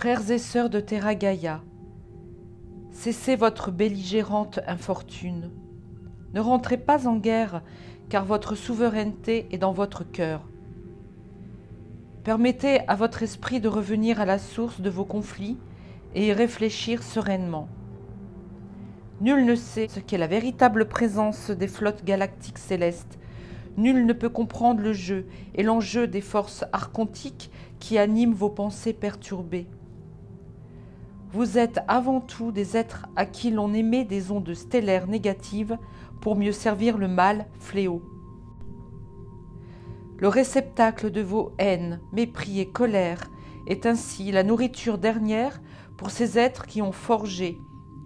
Frères et sœurs de Terra Gaia, cessez votre belligérante infortune. Ne rentrez pas en guerre, car votre souveraineté est dans votre cœur. Permettez à votre esprit de revenir à la source de vos conflits et y réfléchir sereinement. Nul ne sait ce qu'est la véritable présence des flottes galactiques célestes. Nul ne peut comprendre le jeu et l'enjeu des forces archontiques qui animent vos pensées perturbées. Vous êtes avant tout des êtres à qui l'on émet des ondes stellaires négatives pour mieux servir le mal fléau. Le réceptacle de vos haines, mépris et colères est ainsi la nourriture dernière pour ces êtres qui ont forgé,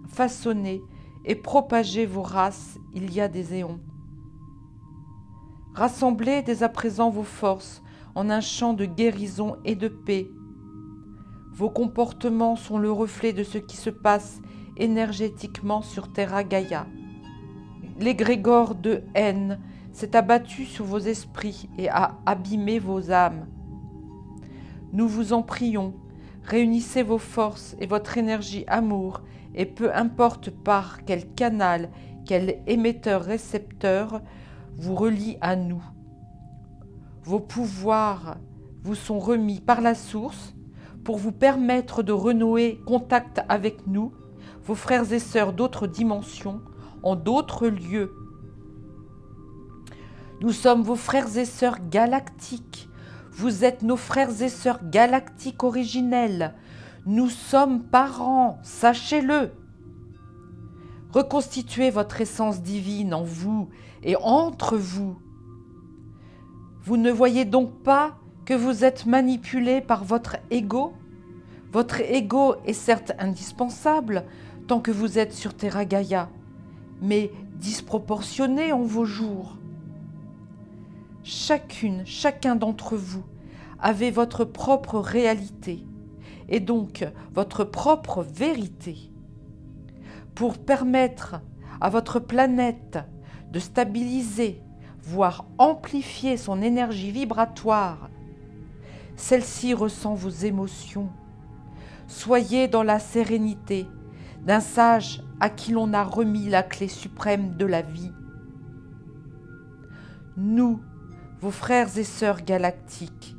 façonné et propagé vos races il y a des éons. Rassemblez dès à présent vos forces en un champ de guérison et de paix. Vos comportements sont le reflet de ce qui se passe énergétiquement sur Terra Gaia. L'égrégore de haine s'est abattu sur vos esprits et a abîmé vos âmes. Nous vous en prions, réunissez vos forces et votre énergie amour, et peu importe par quel canal, quel émetteur-récepteur vous relie à nous. Vos pouvoirs vous sont remis par la source pour vous permettre de renouer contact avec nous, vos frères et sœurs d'autres dimensions, en d'autres lieux. Nous sommes vos frères et sœurs galactiques. Vous êtes nos frères et sœurs galactiques originels. Nous sommes parents, sachez-le. Reconstituez votre essence divine en vous et entre vous. Vous ne voyez donc pas que vous êtes manipulé par votre ego? Votre ego est certes indispensable tant que vous êtes sur Terra Gaia, mais disproportionné en vos jours. Chacun d'entre vous avez votre propre réalité et donc votre propre vérité. Pour permettre à votre planète de stabiliser, voire amplifier son énergie vibratoire, celle-ci ressent vos émotions. Soyez dans la sérénité d'un sage à qui l'on a remis la clé suprême de la vie. Nous, vos frères et sœurs galactiques,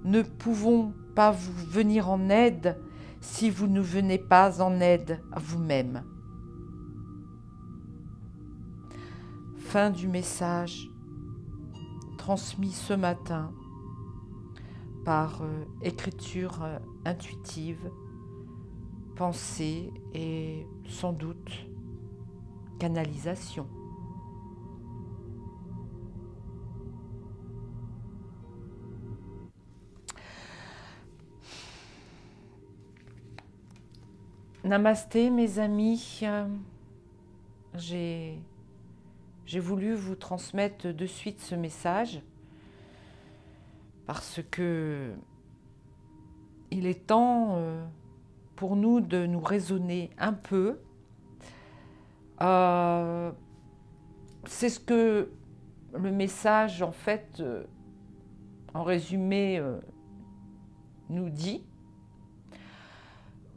ne pouvons pas vous venir en aide si vous ne venez pas en aide à vous-même. Fin du message transmis ce matin par écriture intuitive, pensée et sans doute canalisation. Namasté mes amis, j'ai voulu vous transmettre de suite ce message parce que il est temps pour nous de nous raisonner un peu. C'est ce que le message en fait, en résumé, nous dit.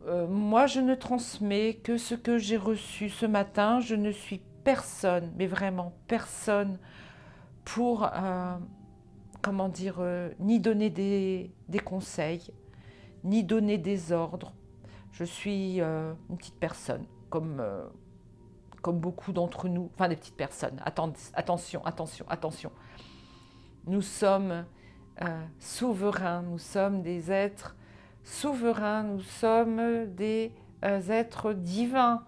Moi, je ne transmets que ce que j'ai reçu ce matin. Je ne suis personne, mais vraiment personne, pour, comment dire, ni donner des conseils, ni donner des ordres. Je suis une petite personne, comme beaucoup d'entre nous, enfin des petites personnes. Attention. Nous sommes souverains, nous sommes des êtres souverains, nous sommes des êtres divins.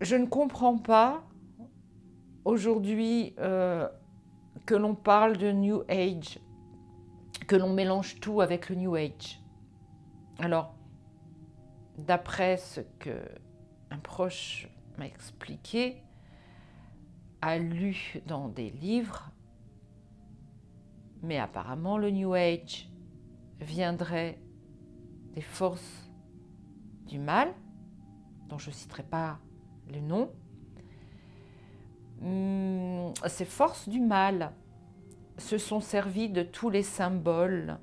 Je ne comprends pas aujourd'hui que l'on parle de New Age, que l'on mélange tout avec le New Age. Alors, d'après ce qu'un proche m'a expliqué, a lu dans des livres, mais apparemment le New Age viendrait des forces du mal, dont je ne citerai pas le nom. Ces forces du mal se sont servies de tous les symboles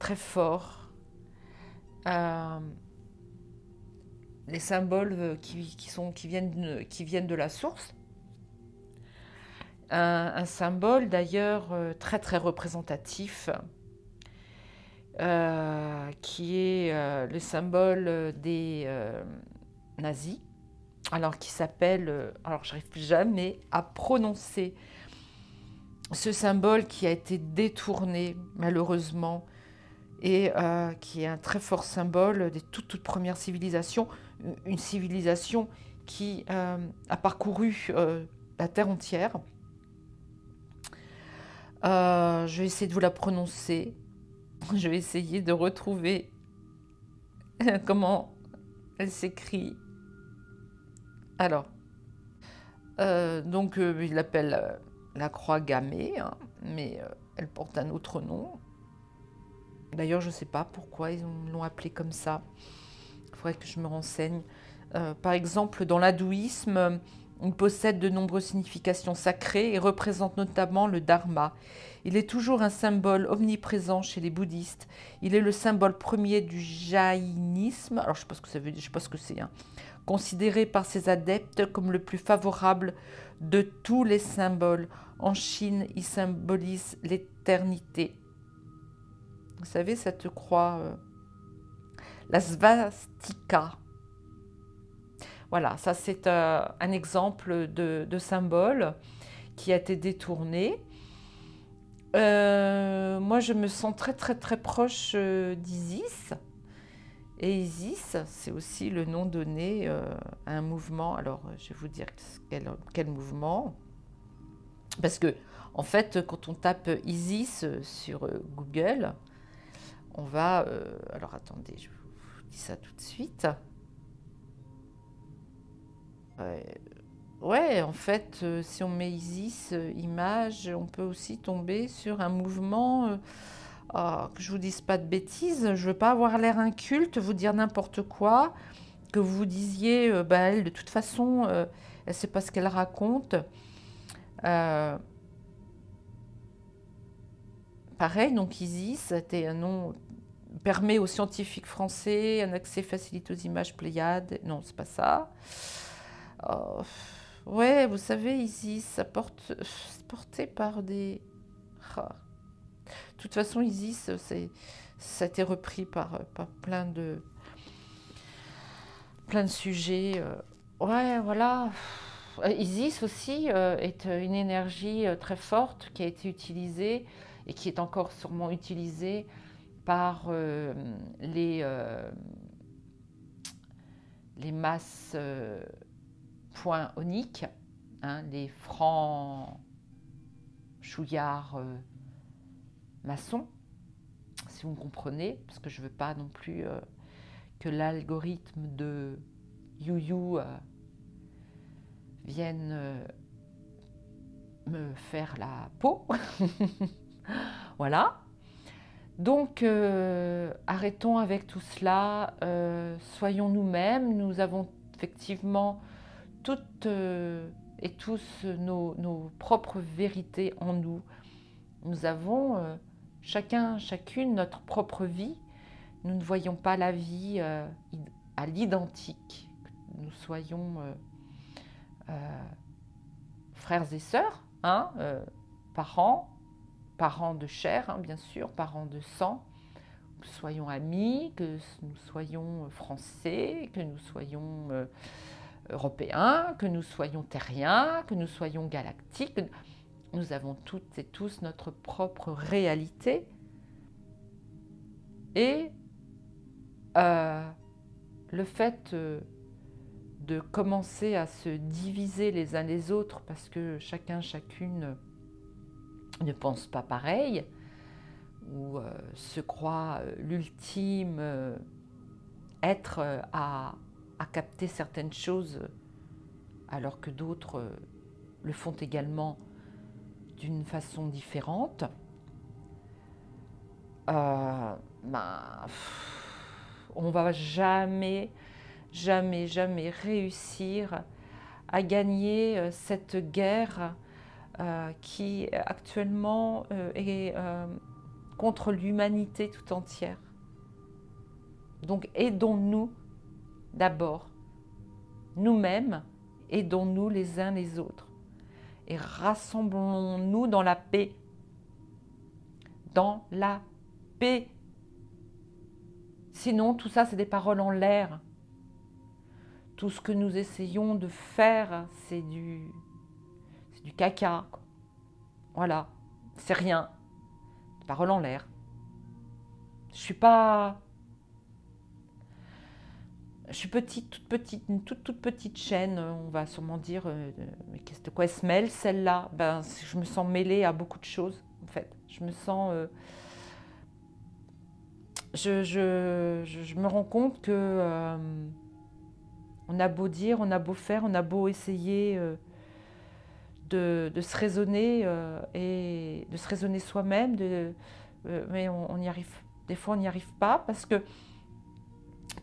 très fort. Les symboles qui viennent de la source. Un symbole d'ailleurs très très représentatif, qui est le symbole des nazis, alors qui s'appelle, alors j'arrive plus jamais à prononcer ce symbole qui a été détourné malheureusement et qui est un très fort symbole des toutes premières civilisations, une civilisation qui a parcouru la terre entière. Je vais essayer de vous la prononcer. Je vais essayer de retrouver comment elle s'écrit. Alors, donc il l'appelle la croix gammée, hein, mais elle porte un autre nom. D'ailleurs, je ne sais pas pourquoi ils l'ont appelée comme ça. Il faudrait que je me renseigne. Par exemple, dans l'hindouisme, il possède de nombreuses significations sacrées et représente notamment le dharma. Il est toujours un symbole omniprésent chez les bouddhistes. Il est le symbole premier du jaïnisme. Alors, je ne sais pas ce que ça veut dire, je ne sais pas ce que c'est. Hein. Considéré par ses adeptes comme le plus favorable de tous les symboles. En Chine, il symbolise l'éternité. Vous savez, cette croix, la svastika. Voilà, ça c'est un exemple de symbole qui a été détourné. Moi, je me sens très très très proche d'Isis. Et Isis, c'est aussi le nom donné à un mouvement. Alors, je vais vous dire quel mouvement. Parce que, en fait, quand on tape Isis sur Google, on va... alors, attendez, je vous dis ça tout de suite. Ouais, en fait, si on met Isis, image, on peut aussi tomber sur un mouvement... que je vous dise pas de bêtises, je ne veux pas avoir l'air inculte, vous dire n'importe quoi, que vous vous disiez, elle, de toute façon, elle ne sait pas ce qu'elle raconte. Pareil, donc Isis, c'était un nom, permet aux scientifiques français un accès facilité aux images Pléiades. Non, c'est pas ça. Ouais, vous savez, Isis, c'est porté par des... De toute façon, Isis, ça a été repris par plein de sujets. Ouais, voilà. Isis aussi est une énergie très forte qui a été utilisée et qui est encore sûrement utilisée par les masses point oniques, hein, les francs chouillards maçons, si vous me comprenez, parce que je ne veux pas non plus que l'algorithme de YouYou vienne me faire la peau. Voilà. Donc, arrêtons avec tout cela, soyons nous-mêmes. Nous avons effectivement toutes et tous nos propres vérités en nous. Nous avons chacune notre propre vie. Nous ne voyons pas la vie à l'identique. Nous soyons frères et sœurs, hein, parents de chair, hein, bien sûr, parents de sang, que nous soyons amis, que nous soyons français, que nous soyons européens, que nous soyons terriens, que nous soyons galactiques. Nous avons toutes et tous notre propre réalité. Et le fait de commencer à se diviser les uns les autres parce que chacune ne pense pas pareil ou se croit l'ultime être à capter certaines choses alors que d'autres le font également d'une façon différente, on va jamais réussir à gagner cette guerre qui actuellement est contre l'humanité tout entière. Donc aidons-nous d'abord, nous-mêmes, aidons-nous les uns les autres et rassemblons-nous dans la paix. Dans la paix. Sinon, tout ça, c'est des paroles en l'air. Tout ce que nous essayons de faire, c'est du caca. Voilà, c'est rien. Des paroles en l'air. Je suis petite, toute petite, une toute petite chaîne. On va sûrement dire, mais de quoi elle se mêle celle-là? Ben, je me sens mêlée à beaucoup de choses, en fait. Je me sens... je me rends compte que on a beau dire, on a beau faire, on a beau essayer de se raisonner et de se raisonner soi-même, mais on y arrive. Des fois, on n'y arrive pas parce que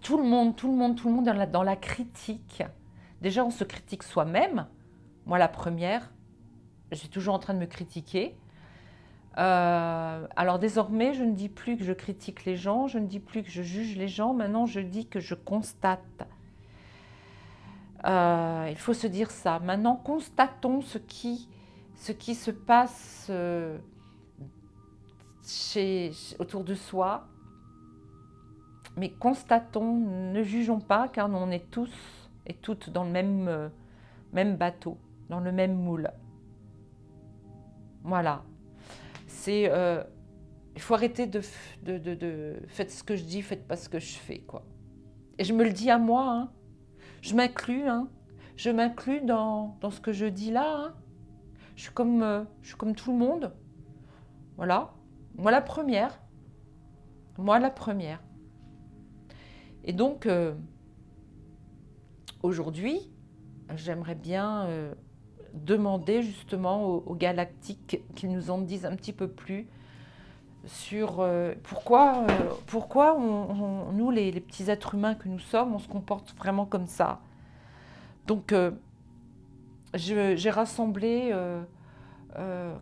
tout le monde dans la critique. Déjà, on se critique soi-même. Moi, la première, je suis toujours en train de me critiquer. Alors désormais, je ne dis plus que je critique les gens, je ne dis plus que je juge les gens, maintenant je dis que je constate. Il faut se dire ça. Maintenant, constatons ce qui se passe autour de soi, mais constatons, ne jugeons pas, car on est tous et toutes dans le même bateau, dans le même moule. Voilà. Il faut arrêter de faites ce que je dis, faites pas ce que je fais, quoi. Et je me le dis à moi, hein. Je m'inclus, hein. Je m'inclus dans ce que je dis là, hein. Je suis comme tout le monde. Voilà. Moi la première. Et donc, aujourd'hui, j'aimerais bien demander justement aux galactiques qu'ils nous en disent un petit peu plus sur pourquoi nous, les petits êtres humains que nous sommes, on se comporte vraiment comme ça. Donc, j'ai rassemblé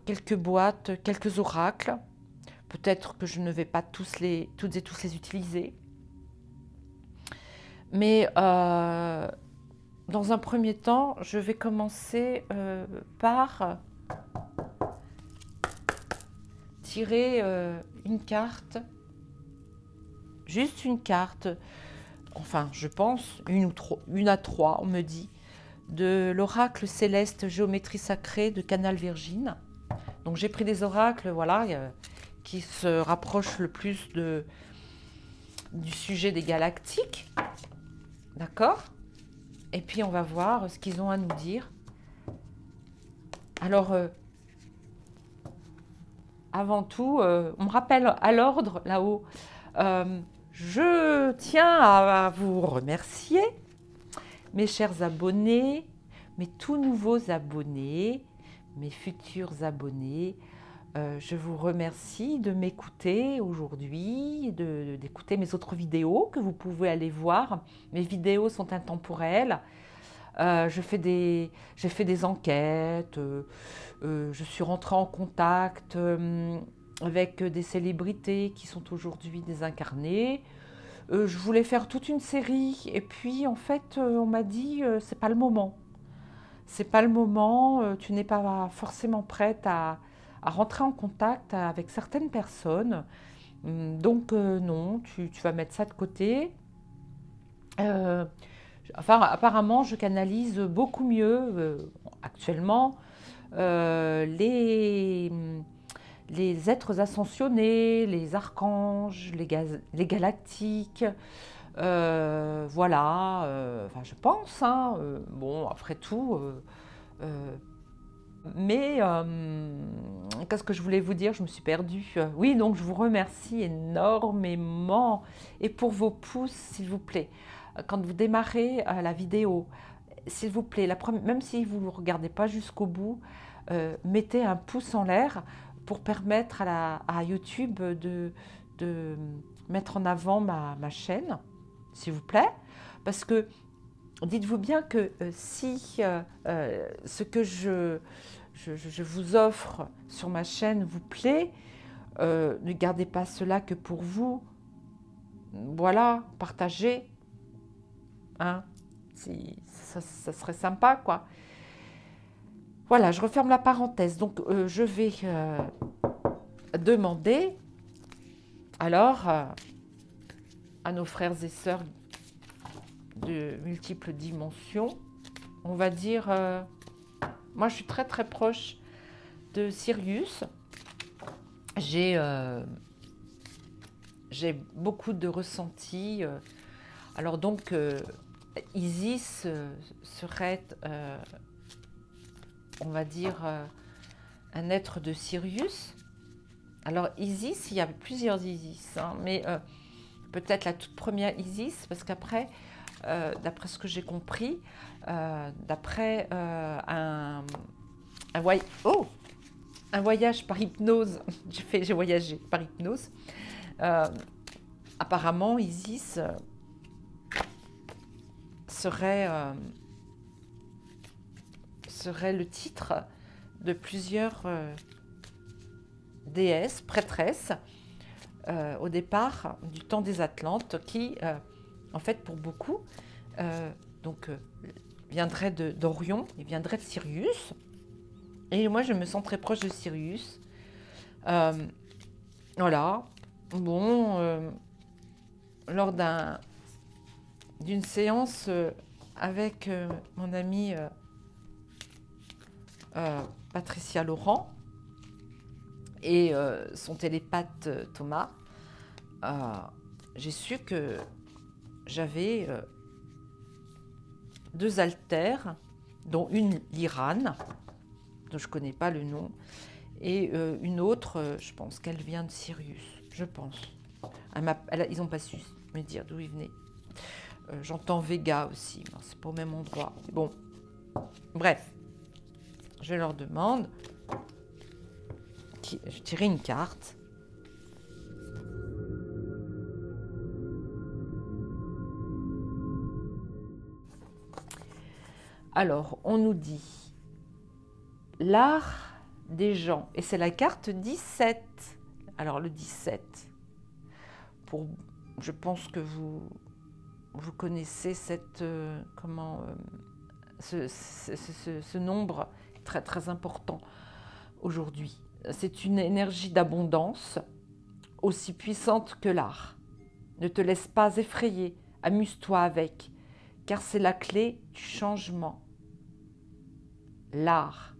quelques boîtes, quelques oracles. Peut-être que je ne vais pas toutes et tous les utiliser. Mais dans un premier temps, je vais commencer par tirer une carte, juste une carte, enfin je pense une à trois, on me dit, de l'oracle céleste géométrie sacrée de Canal Virgin. Donc j'ai pris des oracles, voilà, qui se rapprochent le plus du sujet des galactiques, d'accord? Et puis on va voir ce qu'ils ont à nous dire. Alors, avant tout, on me rappelle à l'ordre là-haut. Je tiens à vous remercier, mes chers abonnés, mes tout nouveaux abonnés, mes futurs abonnés. Je vous remercie de m'écouter aujourd'hui, d'écouter mes autres vidéos que vous pouvez aller voir. Mes vidéos sont intemporelles. J'ai fait des enquêtes, je suis rentrée en contact avec des célébrités qui sont aujourd'hui désincarnées. Je voulais faire toute une série et puis en fait on m'a dit c'est pas le moment. C'est pas le moment, tu n'es pas forcément prête à rentrer en contact avec certaines personnes. Donc non, tu vas mettre ça de côté. Enfin, apparemment, je canalise beaucoup mieux actuellement les êtres ascensionnés, les archanges, les galactiques. Voilà, enfin, je pense. Hein, bon, après tout. Mais qu'est-ce que je voulais vous dire? Je me suis perdue. Oui, donc je vous remercie énormément. Et pour vos pouces, s'il vous plaît, quand vous démarrez la vidéo, s'il vous plaît, même si vous ne regardez pas jusqu'au bout, mettez un pouce en l'air pour permettre à YouTube de mettre en avant ma chaîne, s'il vous plaît. Parce que dites-vous bien que si ce que je vous offre sur ma chaîne vous plaît, Ne gardez pas cela que pour vous. Voilà, partagez. Hein, ça serait sympa, quoi. Voilà, je referme la parenthèse. Donc, je vais demander alors à nos frères et sœurs de multiples dimensions, on va dire, moi je suis très très proche de Sirius, j'ai beaucoup de ressentis, alors donc Isis serait, on va dire, un être de Sirius. Alors Isis, il y a plusieurs Isis, hein, mais peut-être la toute première Isis, parce qu'après, d'après ce que j'ai compris, d'après un voyage par hypnose, j'ai voyagé par hypnose, apparemment Isis serait le titre de plusieurs déesses, prêtresses, au départ du temps des Atlantes, qui, en fait, pour beaucoup, viendrait d'Orion, il viendrait de Sirius. Et moi, je me sens très proche de Sirius. Voilà. Bon, lors d'une séance avec mon amie Patricia Laurent et son télépathe Thomas, j'ai su que j'avais 2 altères, dont une l'Iran, dont je ne connais pas le nom, et une autre, je pense qu'elle vient de Sirius, je pense. Ils n'ont pas su me dire d'où ils venaient. J'entends Vega aussi, c'est pas au même endroit. Bon, bref, je leur demande, je tirais une carte. Alors, on nous dit l'art des gens, et c'est la carte 17. Alors, le 17, je pense que vous connaissez ce nombre très, très important aujourd'hui. C'est une énergie d'abondance aussi puissante que l'art. Ne te laisse pas effrayer, amuse-toi avec, car c'est la clé du changement. L'art.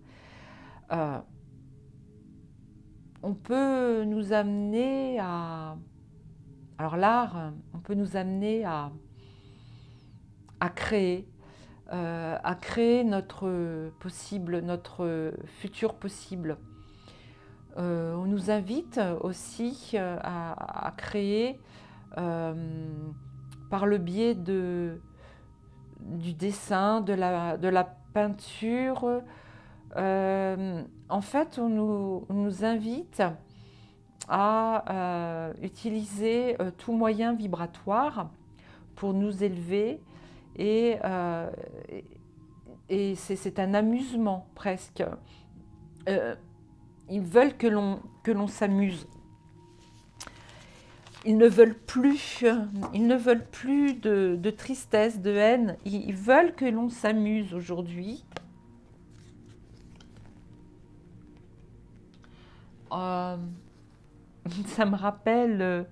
On peut nous amener à... Alors l'art, on peut nous amener à créer notre futur possible. On nous invite aussi à créer par le biais du dessin, de la peinture. En fait, on nous invite à utiliser tout moyen vibratoire pour nous élever, et c'est un amusement presque. Ils veulent que l'on s'amuse. Ils ne veulent plus de tristesse, de haine. Ils veulent que l'on s'amuse aujourd'hui. Ça me rappelle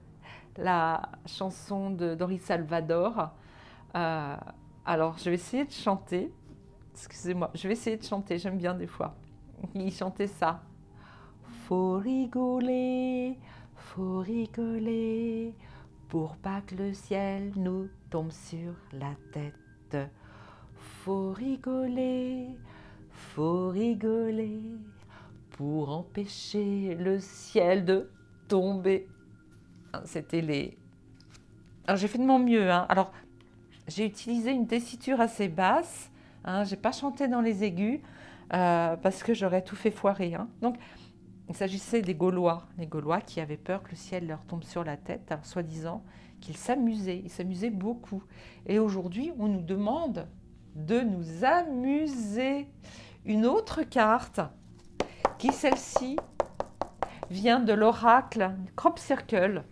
la chanson d'Henri Salvador. Alors, je vais essayer de chanter. Excusez-moi, je vais essayer de chanter. J'aime bien des fois. Il chantait ça. Faut rigoler, pour pas que le ciel nous tombe sur la tête. Faut rigoler, pour empêcher le ciel de tomber. C'était les... Alors, j'ai fait de mon mieux. Alors, j'ai utilisé une tessiture assez basse. Je n'ai pas chanté dans les aigus parce que j'aurais tout fait foirer. Donc, il s'agissait des Gaulois. Les Gaulois qui avaient peur que le ciel leur tombe sur la tête, soi-disant qu'ils s'amusaient. Ils s'amusaient beaucoup. Et aujourd'hui, on nous demande de nous amuser. Une autre carte, qui celle-ci vient de l'oracle Crop Circle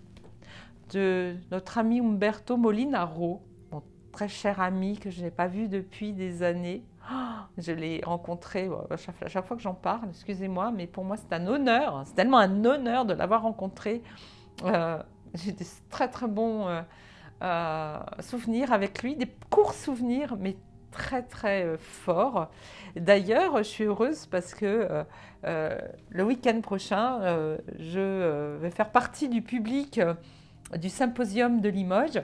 de notre ami Umberto Molinaro, mon très cher ami que je n'ai pas vu depuis des années. Je l'ai rencontré à chaque fois que j'en parle, excusez-moi, mais pour moi c'est un honneur, c'est tellement un honneur de l'avoir rencontré. J'ai des très très bons souvenirs avec lui, des courts souvenirs, mais très très forts. D'ailleurs, je suis heureuse parce que le week-end prochain, je vais faire partie du public du symposium de Limoges,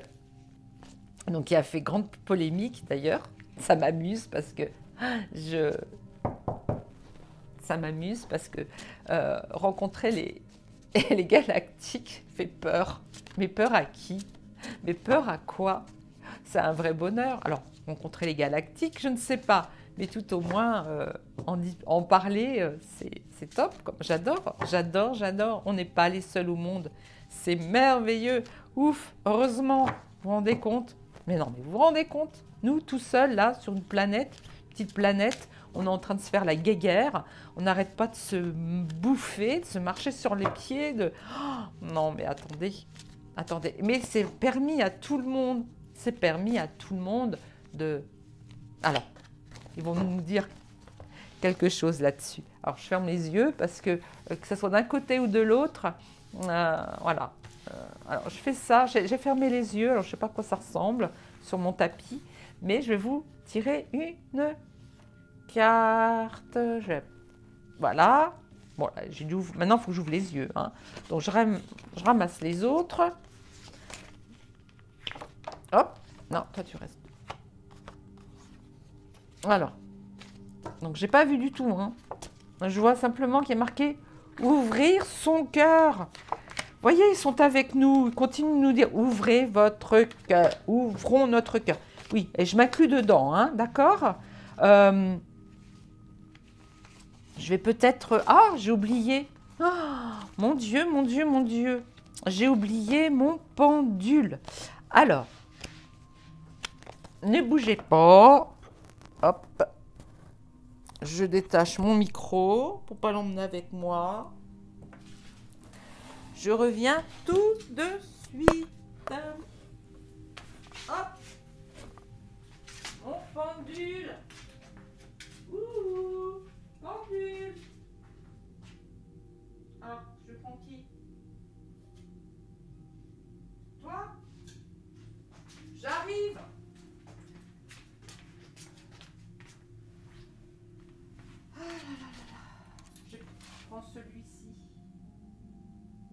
donc qui a fait grande polémique d'ailleurs. Ça m'amuse parce que rencontrer les galactiques fait peur. Mais peur à qui? Mais peur à quoi? C'est un vrai bonheur. Alors, rencontrer les galactiques, je ne sais pas. Mais tout au moins, en parler, c'est top. J'adore. On n'est pas les seuls au monde. C'est merveilleux. Ouf, heureusement. Vous vous rendez compte? Mais non, mais vous vous rendez compte? Nous, tout seuls, là, sur une planète, petite planète, on est en train de se faire la guéguerre. On n'arrête pas de se bouffer, de se marcher sur les pieds. Oh, non, mais attendez. Mais c'est permis à tout le monde. C'est permis à tout le monde de... Alors, ils vont nous dire quelque chose là-dessus. Alors, je ferme les yeux parce que ce soit d'un côté ou de l'autre, voilà. Alors, je fais ça. J'ai fermé les yeux. Alors, je ne sais pas à quoi ça ressemble sur mon tapis. Mais je vais vous tirer une carte. Voilà. Bon, maintenant, il faut que j'ouvre les yeux. Hein. Donc, je ramasse les autres. Hop. Non, toi, tu restes. Alors. Donc, j'ai pas vu du tout. Hein. Je vois simplement qu'il y a marqué « Ouvrir son cœur ». Vous voyez, ils sont avec nous. Ils continuent de nous dire « Ouvrez votre cœur. Ouvrons notre cœur ». Oui, et je m'inclus dedans, hein, d'accord. Je vais peut-être... Ah, j'ai oublié. Oh, mon Dieu. J'ai oublié mon pendule. Alors, ne bougez pas. Hop. Je détache mon micro pour ne pas l'emmener avec moi. Je reviens tout de suite. Hop. Mon pendule. Ouh, pendule. Ah, je prends qui? Toi? J'arrive. Ah là là là là. Je prends celui-ci.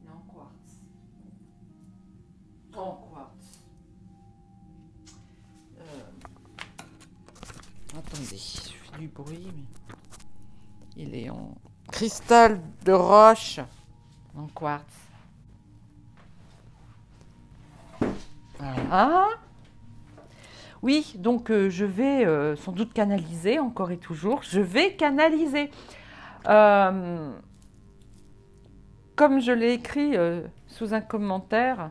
Il est en quartz. En quartz. Attendez, je fais du bruit, mais il est en cristal de roche, en quartz. Voilà. Oui, donc je vais sans doute canaliser, encore et toujours. Je vais canaliser. Comme je l'ai écrit sous un commentaire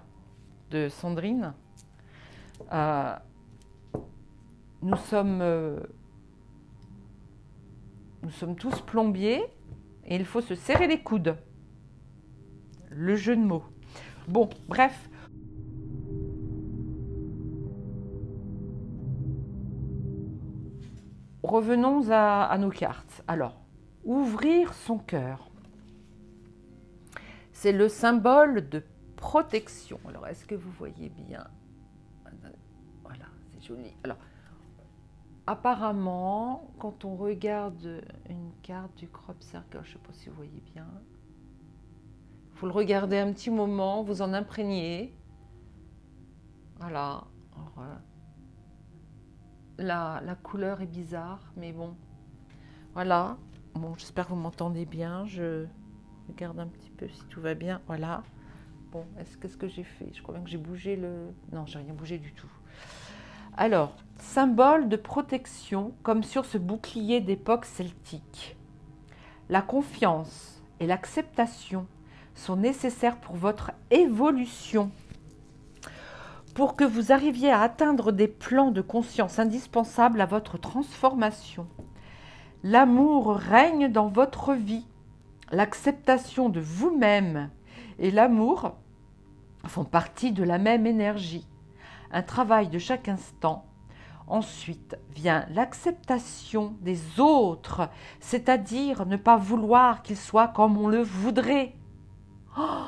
de Sandrine, nous sommes tous plombiers et il faut se serrer les coudes. Le jeu de mots. Bon, bref. Revenons à nos cartes. Alors, ouvrir son cœur. C'est le symbole de protection. Alors, est-ce que vous voyez bien? Voilà, c'est joli. Alors, apparemment, quand on regarde une carte du Crop Circle, je ne sais pas si vous voyez bien, il faut le regarder un petit moment, vous en imprégnez. Voilà. Alors, la couleur est bizarre, mais bon. Voilà. Bon, j'espère que vous m'entendez bien. Je regarde un petit peu si tout va bien. Voilà. Bon, qu'est-ce que j'ai fait? Je crois bien que j'ai bougé le... Non, j'ai rien bougé du tout. Alors, symbole de protection, comme sur ce bouclier d'époque celtique. La confiance et l'acceptation sont nécessaires pour votre évolution. Pour que vous arriviez à atteindre des plans de conscience indispensables à votre transformation. L'amour règne dans votre vie. l'acceptation de vous-même et l'amour font partie de la même énergie. Un travail de chaque instant. Ensuite vient l'acceptation des autres, c'est-à-dire ne pas vouloir qu'ils soient comme on le voudrait. Oh,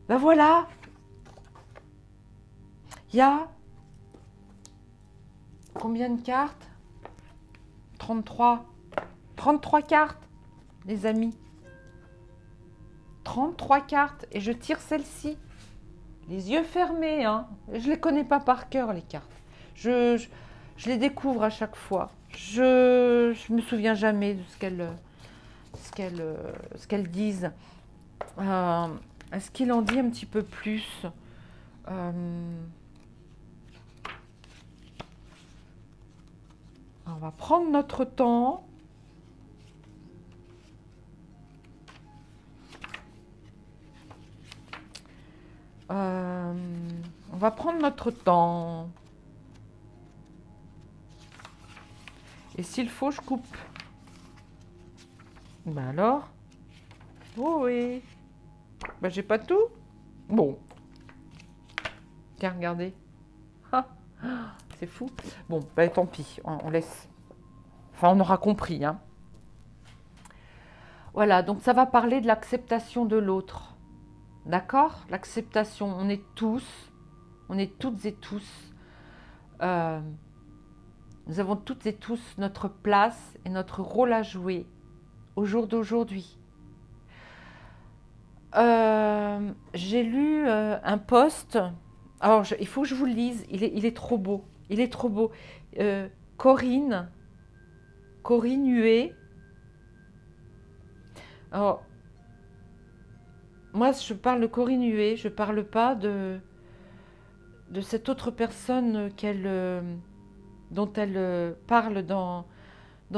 ben voilà, il y a combien de cartes? 33. 33 cartes, les amis. 33 cartes. Et je tire celle-ci. Les yeux fermés, hein. Je ne les connais pas par cœur, les cartes. Je les découvre à chaque fois. Je me souviens jamais de ce qu'elles disent. Est-ce qu'il en dit un petit peu plus? On va prendre notre temps. On va prendre notre temps. Et s'il faut, je coupe. Ben alors? Oh oui. Ben j'ai pas tout. Bon. Tiens, regardez. Ah, c'est fou. Bon, ben tant pis, on laisse. Enfin, on aura compris, hein. Voilà, donc ça va parler de l'acceptation de l'autre. D'accord? L'acceptation, on est toutes et tous. Nous avons toutes et tous notre place et notre rôle à jouer au jour d'aujourd'hui. J'ai lu un post. Alors, il faut que je vous le lise. Il est trop beau. Il est trop beau. Corinne Huet. Alors, moi, je parle de Corinne Huet. Je ne parle pas de cette autre personne dont elle parle dans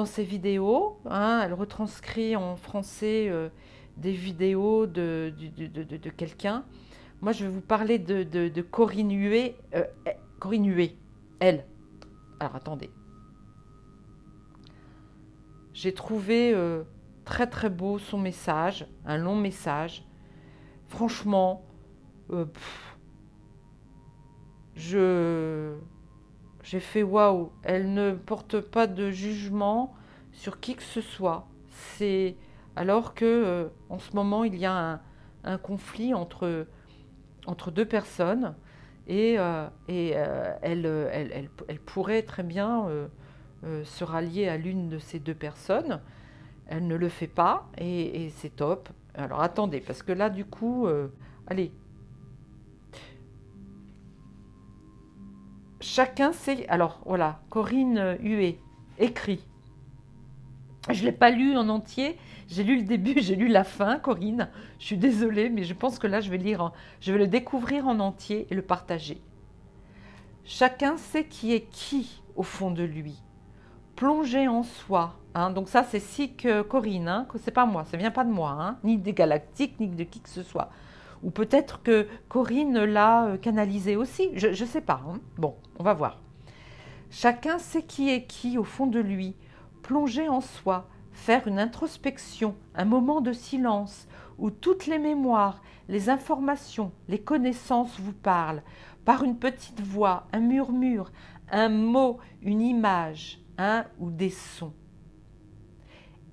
ses vidéos. Hein. Elle retranscrit en français des vidéos de quelqu'un. Moi, je vais vous parler de Corinne Huet. Corinne Huet, elle. Alors, attendez. J'ai trouvé très très beau son message, un long message. Franchement, j'ai fait waouh. Elle ne porte pas de jugement sur qui que ce soit. C'est alors que en ce moment il y a un conflit entre deux personnes et elle pourrait très bien se rallier à l'une de ces deux personnes. Elle ne le fait pas et c'est top. Alors attendez, parce que là du coup, allez. Chacun sait... Alors voilà, Corinne Huet écrit. Je ne l'ai pas lu en entier, j'ai lu le début, j'ai lu la fin, Corinne. Je suis désolée, mais je pense que là, je vais le découvrir en entier et le partager. Chacun sait qui est qui au fond de lui. Plongé en soi. Hein, donc ça, c'est si que Corinne, hein, que c'est pas moi, ça vient pas de moi, hein, ni des galactiques, ni de qui que ce soit. Ou peut-être que Corinne l'a canalisé aussi, je ne sais pas. Hein. Bon, on va voir. Chacun sait qui est qui au fond de lui. Plonger en soi, faire une introspection, un moment de silence où toutes les mémoires, les informations, les connaissances vous parlent, par une petite voix, un murmure, un mot, une image, un ou des sons.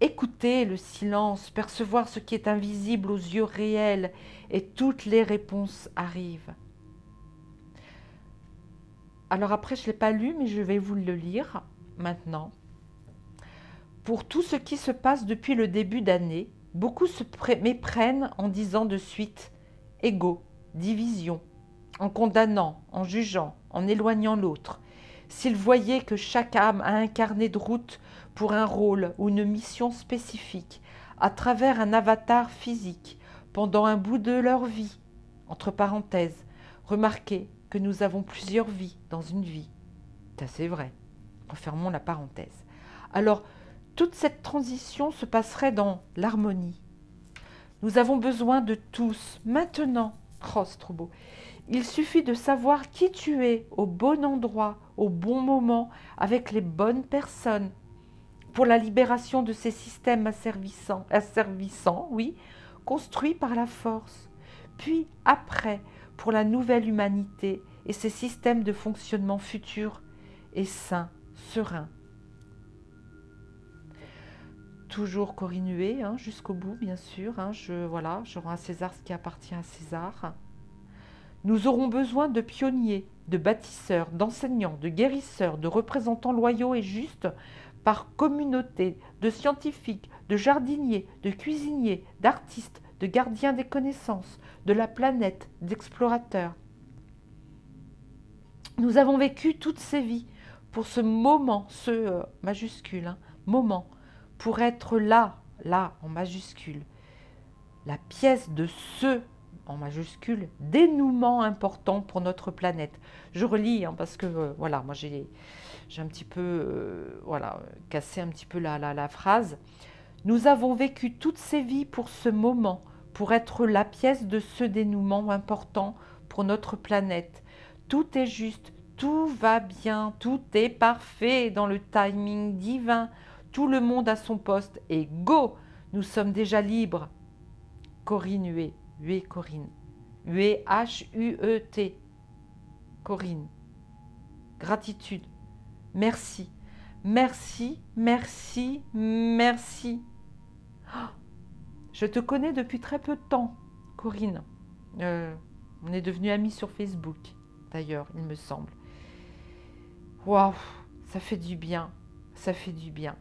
Écoutez le silence, percevoir ce qui est invisible aux yeux réels et toutes les réponses arrivent. Alors après, je ne l'ai pas lu, mais je vais vous le lire maintenant. Pour tout ce qui se passe depuis le début d'année, beaucoup se méprennent en disant de suite « égo »,« division », en condamnant, en jugeant, en éloignant l'autre. S'ils voyaient que chaque âme a un carnet de route pour un rôle ou une mission spécifique, à travers un avatar physique, pendant un bout de leur vie, entre parenthèses, remarquez que nous avons plusieurs vies dans une vie. Ça c'est vrai. Refermons la parenthèse. Alors, toute cette transition se passerait dans l'harmonie. Nous avons besoin de tous, maintenant. Oh, c'est trop beau. Il suffit de savoir qui tu es, au bon endroit, au bon moment, avec les bonnes personnes. pour la libération de ces systèmes asservissants, oui, construits par la force. Puis après, pour la nouvelle humanité et ses systèmes de fonctionnement futurs et sains, sereins. Toujours Corinne Huet, hein, jusqu'au bout, bien sûr. Hein, voilà, je rends à César ce qui appartient à César. Nous aurons besoin de pionniers, de bâtisseurs, d'enseignants, de guérisseurs, de représentants loyaux et justes par communauté, de scientifiques, de jardiniers, de cuisiniers, d'artistes, de gardiens des connaissances, de la planète, d'explorateurs. Nous avons vécu toutes ces vies pour ce moment, ce majuscule, hein, moment, pour être là, en majuscule, la pièce de ce, en majuscule, dénouement important pour notre planète. Je relis, hein, parce que, voilà, moi j'ai un petit peu, voilà, cassé un petit peu la phrase. Nous avons vécu toutes ces vies pour ce moment, pour être la pièce de ce dénouement important pour notre planète. Tout est juste, tout va bien, tout est parfait dans le timing divin. Tout le monde à son poste et go, nous sommes déjà libres. Corinne Huet, Huet Corinne, Huet H-U-E-T, Corinne. Gratitude, merci, merci, merci, merci. Oh, je te connais depuis très peu de temps, Corinne. On est devenus amis sur Facebook, d'ailleurs, il me semble. Waouh, ça fait du bien, ça fait du bien.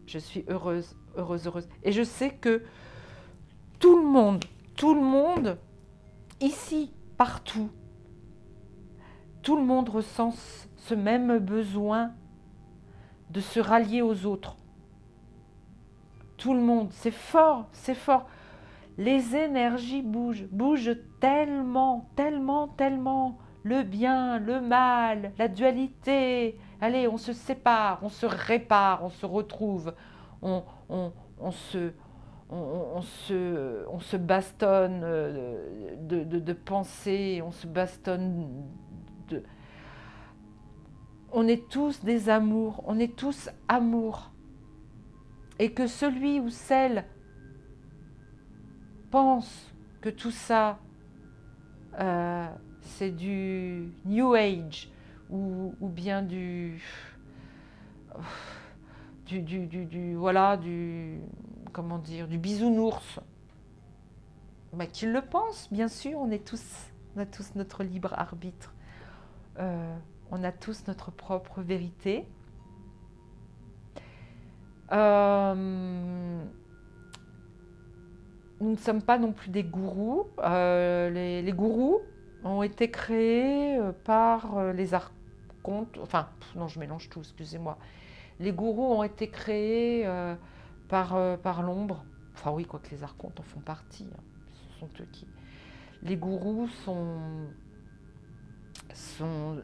Je suis heureuse, heureuse, heureuse. Et je sais que tout le monde, ici, partout, tout le monde ressent ce même besoin de se rallier aux autres. Tout le monde, c'est fort, c'est fort. Les énergies bougent tellement, tellement, tellement. Le bien, le mal, la dualité. Allez, on se sépare, on se répare, on se retrouve, on se bastonne de pensée, on se bastonne de... On est tous des amours, on est tous amour. Et que celui ou celle pense que tout ça, c'est du New Age ou bien voilà, comment dire, du bisounours, bah, qu'il le pense, bien sûr, on a tous notre libre arbitre, on a tous notre propre vérité. Nous ne sommes pas non plus des gourous. Les gourous ont été créés par les archontes. Enfin, non, je mélange tout, excusez-moi. Les gourous ont été créés par l'ombre. Enfin oui, quoique les archontes en font partie. Hein. Ce sont eux qui... Les gourous sont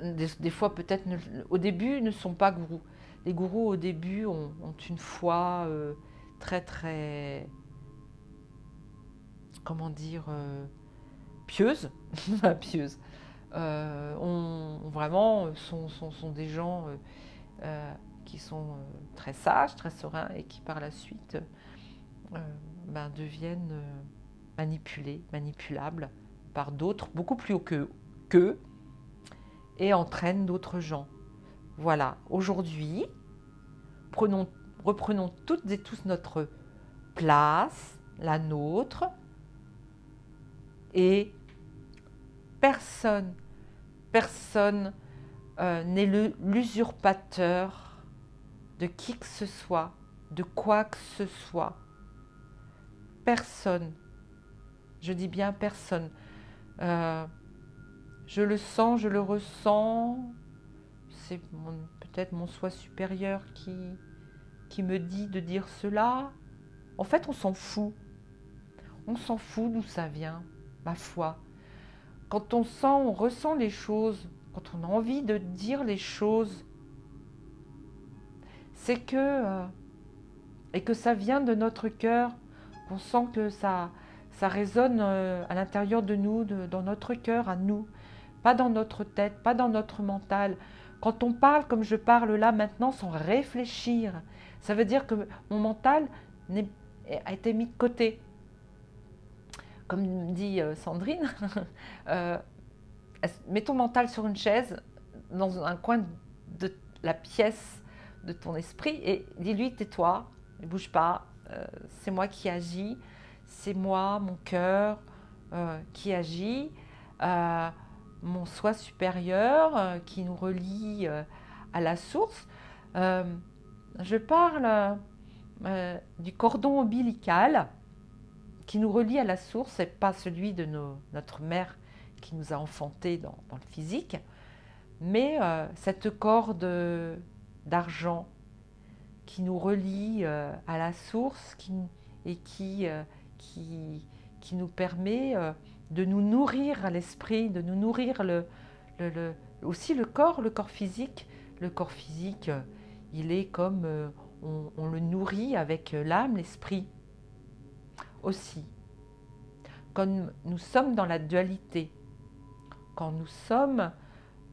des fois peut-être, au début, ne sont pas gourous. Les gourous, au début, ont une foi très, très... comment dire, pieuse, pieuse, vraiment sont des gens qui sont très sages, très sereins et qui par la suite deviennent manipulables par d'autres, beaucoup plus haut qu'eux, et entraînent d'autres gens. Voilà, aujourd'hui, reprenons toutes et tous notre place, la nôtre, et personne n'est l'usurpateur de qui que ce soit, de quoi que ce soit. Personne, je dis bien personne. Je le sens, je le ressens, c'est peut-être mon soi supérieur qui me dit de dire cela. En fait, on s'en fout. On s'en fout d'où ça vient. Ma foi, quand on sent, on ressent les choses, quand on a envie de dire les choses, c'est que et que ça vient de notre cœur, qu'on sent que ça résonne à l'intérieur de nous, dans notre cœur, à nous, pas dans notre tête, pas dans notre mental, Quand on parle comme je parle là maintenant sans réfléchir, ça veut dire que mon mental a été mis de côté. Comme dit Sandrine, mets ton mental sur une chaise, dans un coin de la pièce de ton esprit, et dis-lui, tais-toi, ne bouge pas, c'est moi qui agis, c'est moi, mon cœur qui agit, mon soi supérieur qui nous relie à la source. Je parle du cordon ombilical qui nous relie à la source, et pas celui de notre mère qui nous a enfantés dans le physique, mais cette corde d'argent qui nous relie à la source et qui nous permet de nous nourrir à l'esprit, de nous nourrir aussi le corps physique. Le corps physique, il est comme on le nourrit avec l'âme, l'esprit aussi. Quand nous sommes dans la dualité, quand nous sommes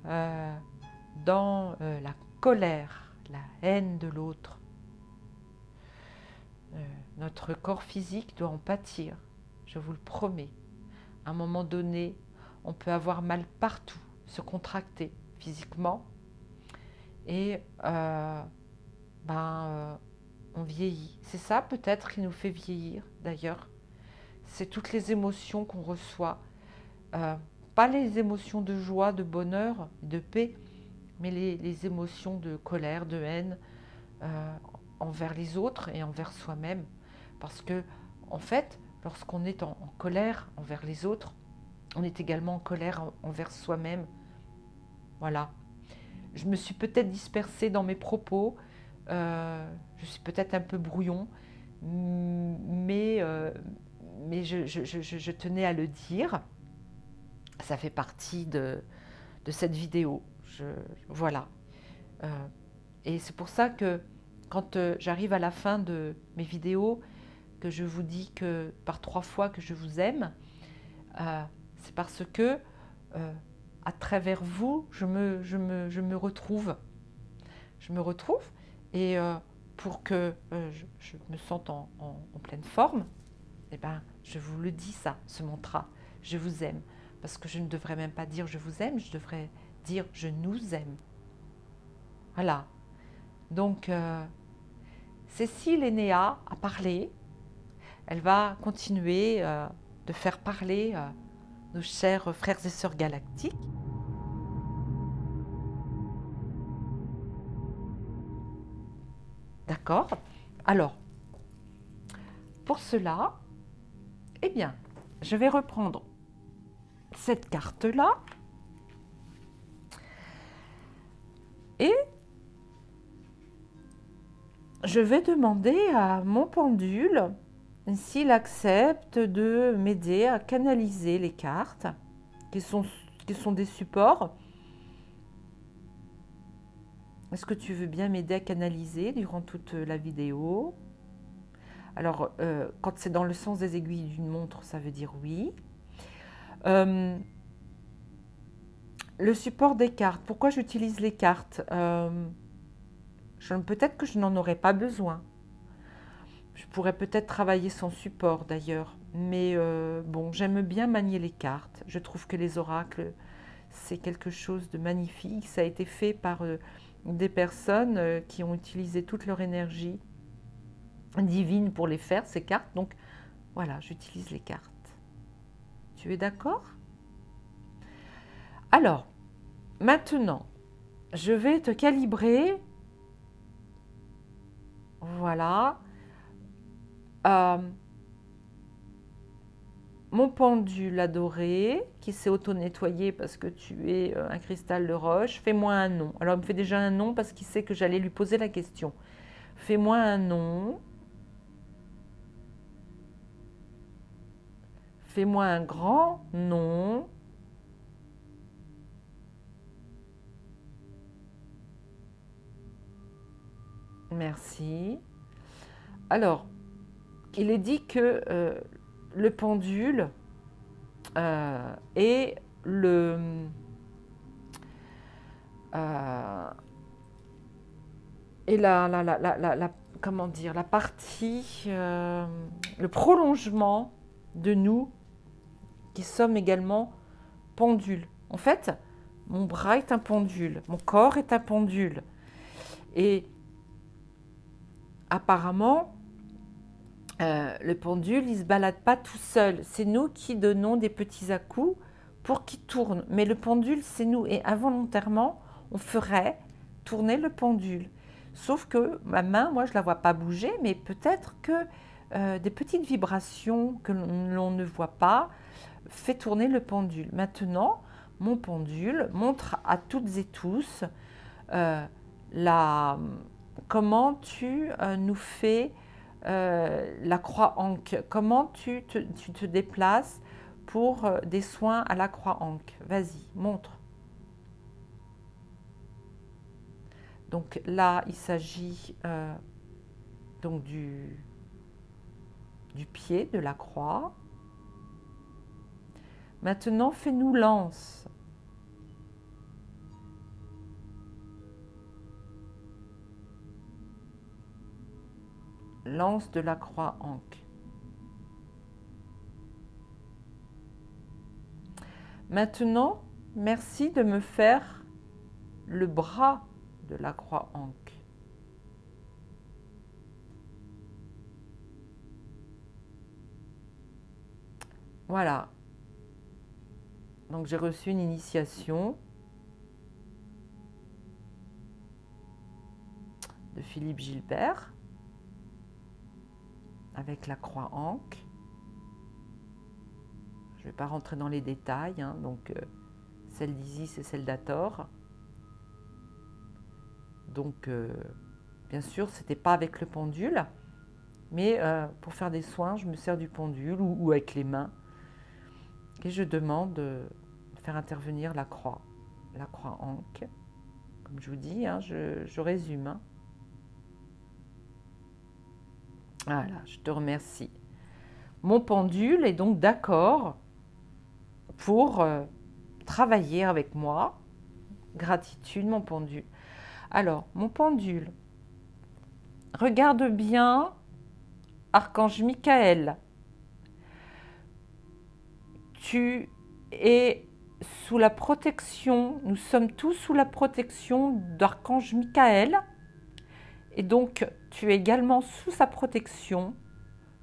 dans la colère, la haine de l'autre, notre corps physique doit en pâtir, je vous le promets. À un moment donné, on peut avoir mal partout, se contracter physiquement, et on vieillit. C'est ça peut-être qui nous fait vieillir d'ailleurs. C'est toutes les émotions qu'on reçoit. Pas les émotions de joie, de bonheur, de paix, mais les émotions de colère, de haine envers les autres et envers soi-même. Parce que, en fait, lorsqu'on est en colère envers les autres, on est également en colère envers soi-même. Voilà. Je me suis peut-être dispersée dans mes propos, je suis peut-être un peu brouillon, mais je tenais à le dire. Ça fait partie de cette vidéo. Voilà. Et c'est pour ça que quand j'arrive à la fin de mes vidéos, que je vous dis que par 3 fois que je vous aime, c'est parce que à travers vous, je me retrouve. Je me retrouve, et pour que je me sente en pleine forme, eh ben, je vous le dis ça, ce mantra, je vous aime. Parce que je ne devrais même pas dire je vous aime, je devrais dire je nous aime. Voilà. Donc, Cécile Enea a parlé. Elle va continuer de faire parler nos chers frères et sœurs galactiques. D'accord? Alors, pour cela, eh bien, je vais reprendre cette carte-là et je vais demander à mon pendule s'il accepte de m'aider à canaliser les cartes qui sont des supports. Est-ce que tu veux bien m'aider à canaliser durant toute la vidéo? Alors, quand c'est dans le sens des aiguilles d'une montre, ça veut dire oui. Le support des cartes. Pourquoi j'utilise les cartes? Peut-être que je n'en aurais pas besoin. Je pourrais peut-être travailler sans support d'ailleurs. Mais bon, j'aime bien manier les cartes. Je trouve que les oracles, c'est quelque chose de magnifique. Ça a été fait par des personnes qui ont utilisé toute leur énergie divine pour les faire, ces cartes. Donc voilà, j'utilise les cartes. Tu es d'accord? Alors, maintenant, je vais te calibrer. Voilà. Mon pendule adoré, qui s'est auto-nettoyé parce que tu es un cristal de roche, fais-moi un nom. Alors, il me fait déjà un nom parce qu'il sait que j'allais lui poser la question. Fais-moi un nom. Fais-moi un grand nom. Merci. Alors, il est dit que le pendule est Et comment dire, la partie, le prolongement de nous qui sommes également pendules. En fait, mon bras est un pendule, mon corps est un pendule. Et apparemment, le pendule, il ne se balade pas tout seul. C'est nous qui donnons des petits à-coups pour qu'il tourne. Mais le pendule, c'est nous. Et involontairement, on ferait tourner le pendule. Sauf que ma main, moi, je ne la vois pas bouger, mais peut-être que des petites vibrations que l'on ne voit pas fait tourner le pendule. Maintenant, mon pendule montre à toutes et tous comment tu nous fais la croix Ankh, comment tu te déplaces pour des soins à la croix Ankh. Vas-y, montre. Donc là, il s'agit donc du pied de la croix. Maintenant, fais-nous l'anse. L'anse de la croix Ankh. Maintenant, merci de me faire le bras de la croix Ankh. Voilà. Donc j'ai reçu une initiation de Philippe Gilbert avec la croix Ankh. Je ne vais pas rentrer dans les détails, hein, donc celle d'Isis et celle d'Hathor. Donc bien sûr, ce n'était pas avec le pendule, mais pour faire des soins, je me sers du pendule ou avec les mains. Et je demande de faire intervenir la croix Ankh. Comme je vous dis, hein, je résume. Hein. Voilà, je te remercie. Mon pendule est donc d'accord pour travailler avec moi. Gratitude, mon pendule. Alors, mon pendule, regarde bien Archange Michael. Tu es sous la protection, nous sommes tous sous la protection d'Archange Michael. Et donc, tu es également sous sa protection.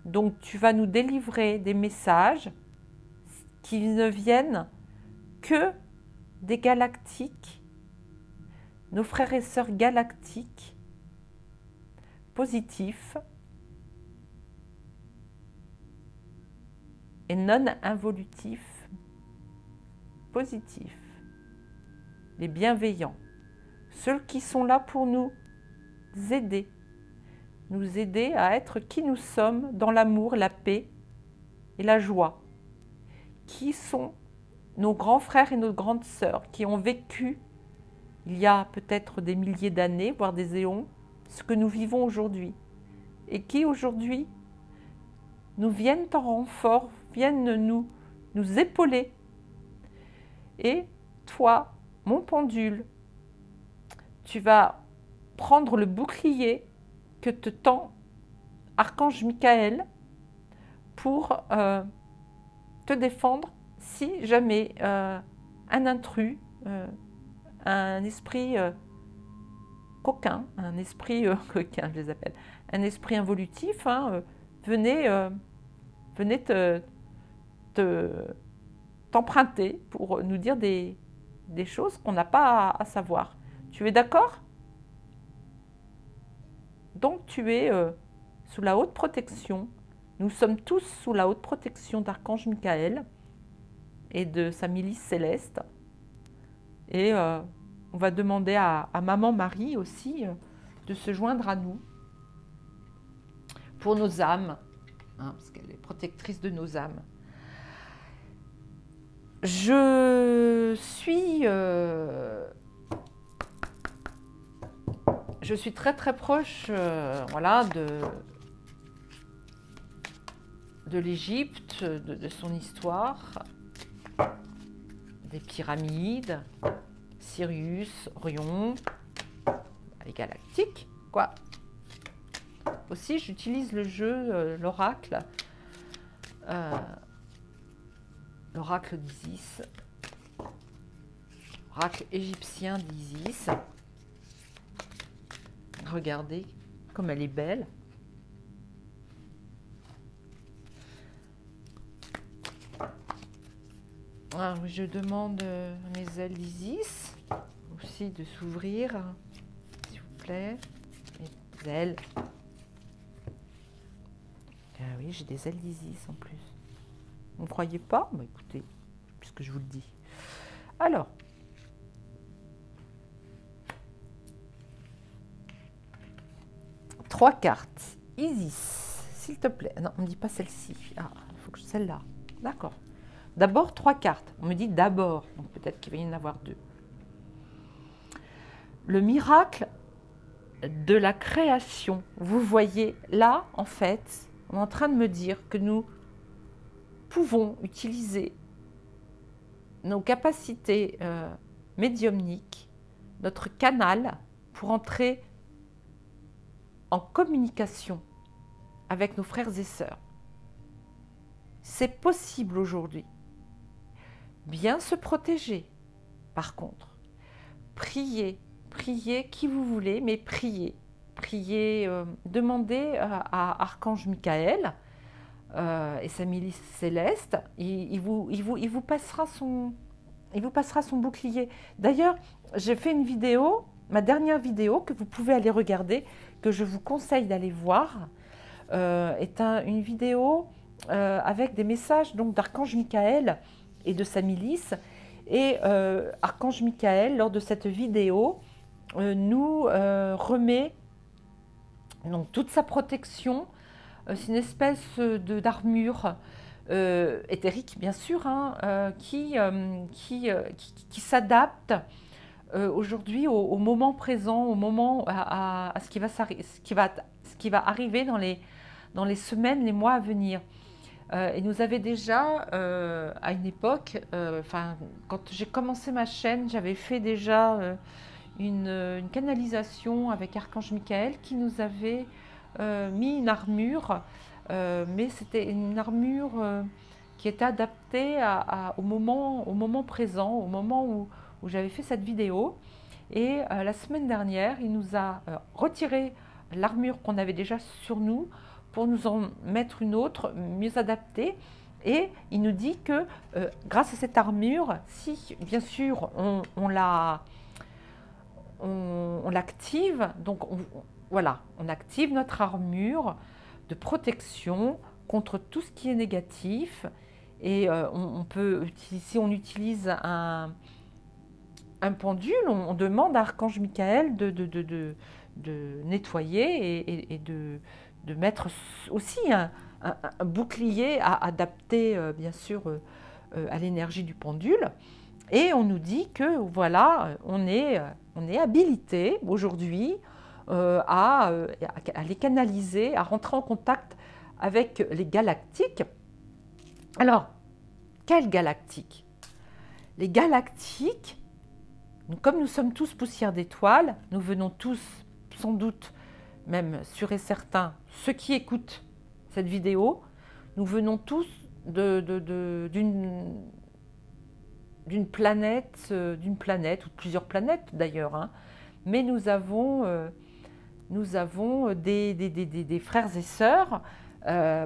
Donc, tu vas nous délivrer des messages qui ne viennent que des galactiques, nos frères et sœurs galactiques, positifs et non involutifs, positifs, les bienveillants, ceux qui sont là pour nous aider à être qui nous sommes dans l'amour, la paix et la joie, qui sont nos grands frères et nos grandes sœurs qui ont vécu il y a peut-être des milliers d'années, voire des éons, ce que nous vivons aujourd'hui et qui aujourd'hui nous viennent en renfort, viennent nous épauler. Et toi, mon pendule, tu vas prendre le bouclier que te tend Archange Michael pour te défendre si jamais un intrus, un esprit coquin, coquin, je les appelle, un esprit involutif, hein, venait t'emprunter pour nous dire des choses qu'on n'a pas à savoir. Tu es d'accord ? Donc tu es sous la haute protection. Nous sommes tous sous la haute protection d'Archange Michael et de sa milice céleste. Et on va demander à Maman Marie aussi de se joindre à nous pour nos âmes, hein, parce qu'elle est protectrice de nos âmes. Je suis très très proche voilà, de l'Égypte, de son histoire, des pyramides. Sirius, Orion, les galactiques, quoi. Aussi, j'utilise le jeu, l'oracle d'Isis, oracle égyptien d'Isis. Regardez comme elle est belle. Alors, je demande à mes ailes d'Isis aussi de s'ouvrir, s'il vous plaît. Mes ailes. Ah oui, j'ai des ailes d'Isis en plus. Vous ne croyez pas? Bah, écoutez, puisque je vous le dis. Alors, trois cartes. Isis, s'il te plaît. Non, on ne me dit pas celle-ci. Ah, il faut que celle-là. D'accord. D'abord, trois cartes. On me dit d'abord. Donc peut-être qu'il va y en avoir deux. Le miracle de la création. Vous voyez, là, en fait, on est en train de me dire que nous pouvons utiliser nos capacités médiumniques, notre canal, pour entrer en communication avec nos frères et sœurs. C'est possible aujourd'hui. Bien se protéger, par contre. Priez, priez qui vous voulez, mais priez. Priez, demandez à Archange Michael et sa milice céleste, il vous passera son bouclier. D'ailleurs, j'ai fait une vidéo, ma dernière vidéo, que vous pouvez aller regarder, que je vous conseille d'aller voir, est une vidéo avec des messages d'Archange Michael et de sa milice. Et Archange Michael, lors de cette vidéo, nous remet donc toute sa protection. C'est une espèce d'armure éthérique, bien sûr, hein, qui s'adapte aujourd'hui au moment présent, au moment à ce qui va arriver dans les semaines, les mois à venir. Et nous avait déjà, à une époque, quand j'ai commencé ma chaîne, j'avais fait déjà une canalisation avec Archange Michael qui nous avait mis une armure, mais c'était une armure qui était adaptée au moment présent, au moment où j'avais fait cette vidéo. Et la semaine dernière, il nous a retiré l'armure qu'on avait déjà sur nous pour nous en mettre une autre, mieux adaptée. Et il nous dit que grâce à cette armure, si bien sûr on l'active, donc voilà, on active notre armure de protection contre tout ce qui est négatif. Et on peut, si on utilise un pendule, on demande à Archange Michael de nettoyer et de mettre aussi un bouclier adapté, bien sûr, à l'énergie du pendule. Et on nous dit que voilà, on est habilité aujourd'hui à les canaliser, à rentrer en contact avec les galactiques. Alors, quels galactiques? Les galactiques, comme nous sommes tous poussière d'étoiles, nous venons tous, sans doute, même sûr et certain, ceux qui écoutent cette vidéo, nous venons tous d'une planète, ou de plusieurs planètes d'ailleurs, hein. Mais nous avons des frères et sœurs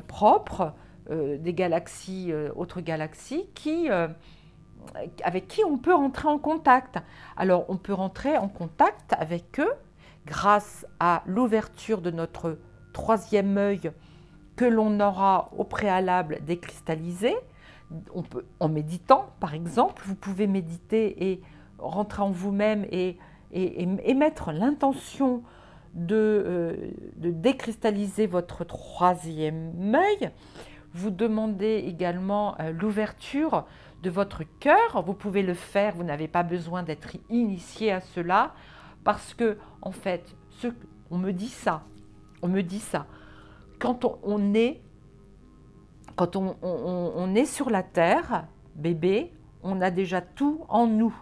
propres, des galaxies, autres galaxies, avec qui on peut rentrer en contact. Alors, on peut rentrer en contact avec eux grâce à l'ouverture de notre troisième œil que l'on aura au préalable décristallisé. On peut, en méditant, par exemple, vous pouvez méditer et rentrer en vous-même et mettre l'intention de décristalliser votre troisième œil. Vous demandez également l'ouverture de votre cœur. Vous pouvez le faire, vous n'avez pas besoin d'être initié à cela, parce que, en fait, on me dit ça, quand on est sur la Terre, bébé, on a déjà tout en nous.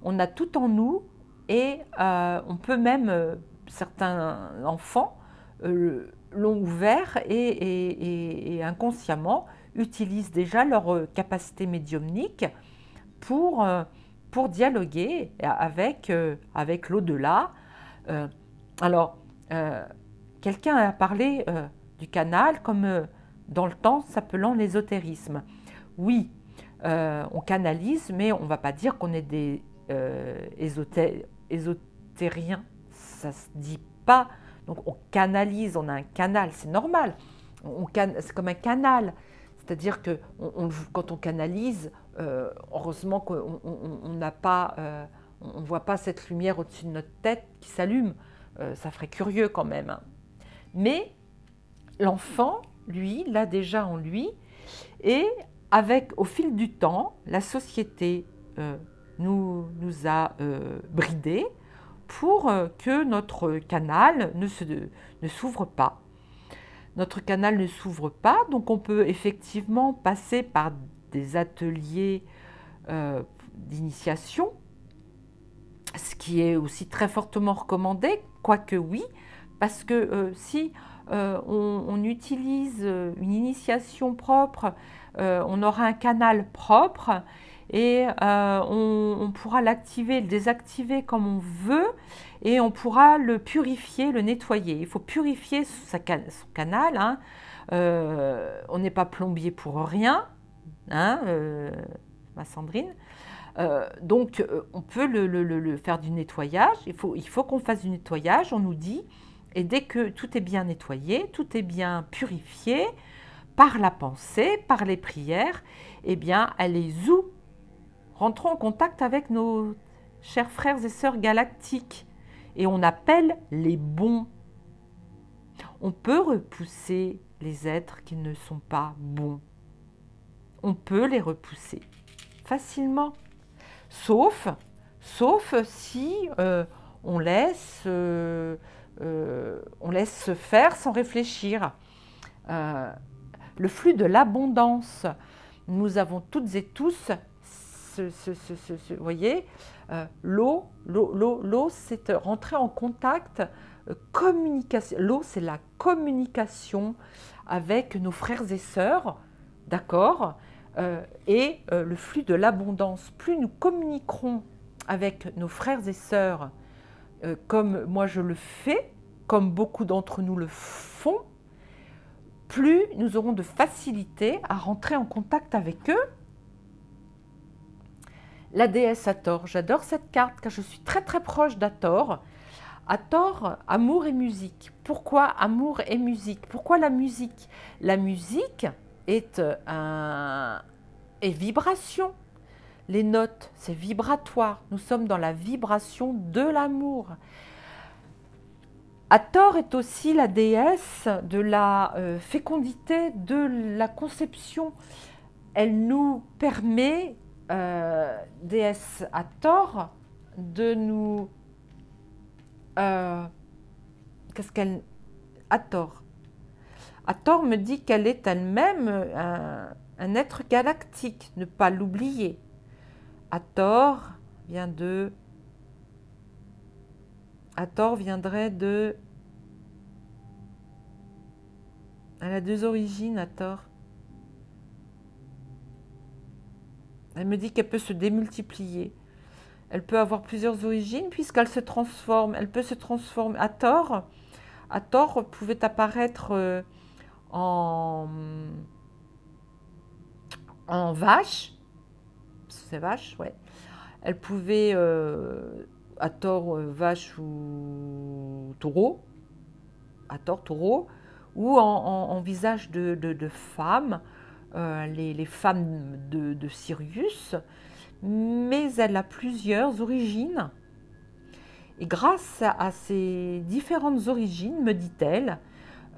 on a tout en nous et on peut même, certains enfants l'ont ouvert et inconsciemment utilisent déjà leur capacité médiumnique pour dialoguer avec l'au-delà. Alors, quelqu'un a parlé du canal comme dans le temps s'appelant l'ésotérisme. Oui, on canalise, mais on ne va pas dire qu'on est des ésotériens, ça ne se dit pas. Donc on canalise, on a un canal, c'est normal, c'est comme un canal. C'est-à-dire que quand on canalise, heureusement qu'on n'a pas, on ne voit pas cette lumière au-dessus de notre tête qui s'allume. Ça ferait curieux quand même, hein. Mais l'enfant, lui, l'a déjà en lui. Et au fil du temps, la société nous a bridés pour que notre canal ne s'ouvre pas. Notre canal ne s'ouvre pas, donc on peut effectivement passer par des ateliers d'initiation, ce qui est aussi très fortement recommandé, quoique oui, parce que si on utilise une initiation propre, on aura un canal propre et on pourra l'activer, le désactiver comme on veut et on pourra le purifier, le nettoyer. Il faut purifier son canal, hein. On n'est pas plombier pour rien, hein, ma Sandrine. Donc on peut le faire du nettoyage, il faut qu'on fasse du nettoyage, on nous dit, et dès que tout est bien nettoyé, tout est bien purifié, par la pensée, par les prières, eh bien allez-y, rentrons en contact avec nos chers frères et sœurs galactiques, et on appelle les bons. On peut repousser les êtres qui ne sont pas bons, on peut les repousser facilement. Sauf si on laisse faire sans réfléchir. Le flux de l'abondance, nous avons toutes et tous, vous voyez, l'eau, c'est rentrer en contact, communication. L'eau, c'est la communication avec nos frères et sœurs, d'accord ? Et le flux de l'abondance. Plus nous communiquerons avec nos frères et sœurs, comme moi je le fais, comme beaucoup d'entre nous le font, plus nous aurons de facilité à rentrer en contact avec eux. La déesse Hathor, j'adore cette carte car je suis très très proche d'Hathor. Hathor, amour et musique. Pourquoi amour et musique? Pourquoi la musique? La musique est vibration. Les notes, c'est vibratoire. Nous sommes dans la vibration de l'amour. Hathor est aussi la déesse de la fécondité, de la conception. Elle nous permet, déesse Hathor, de nous... qu'est-ce qu'elle... Hathor. Hathor me dit qu'elle est elle-même un être galactique, ne pas l'oublier. Hathor vient de... Hathor viendrait de... Elle a deux origines, Hathor. Elle me dit qu'elle peut se démultiplier. Elle peut avoir plusieurs origines puisqu'elle se transforme. Elle peut se transformer. Hathor pouvait apparaître en vache. C'est vache, ouais. Elle pouvait... Hathor, vache ou taureau. Hathor, taureau. Ou en visage de femme. Les femmes de Sirius. Mais elle a plusieurs origines. Et grâce à ces différentes origines, me dit-elle,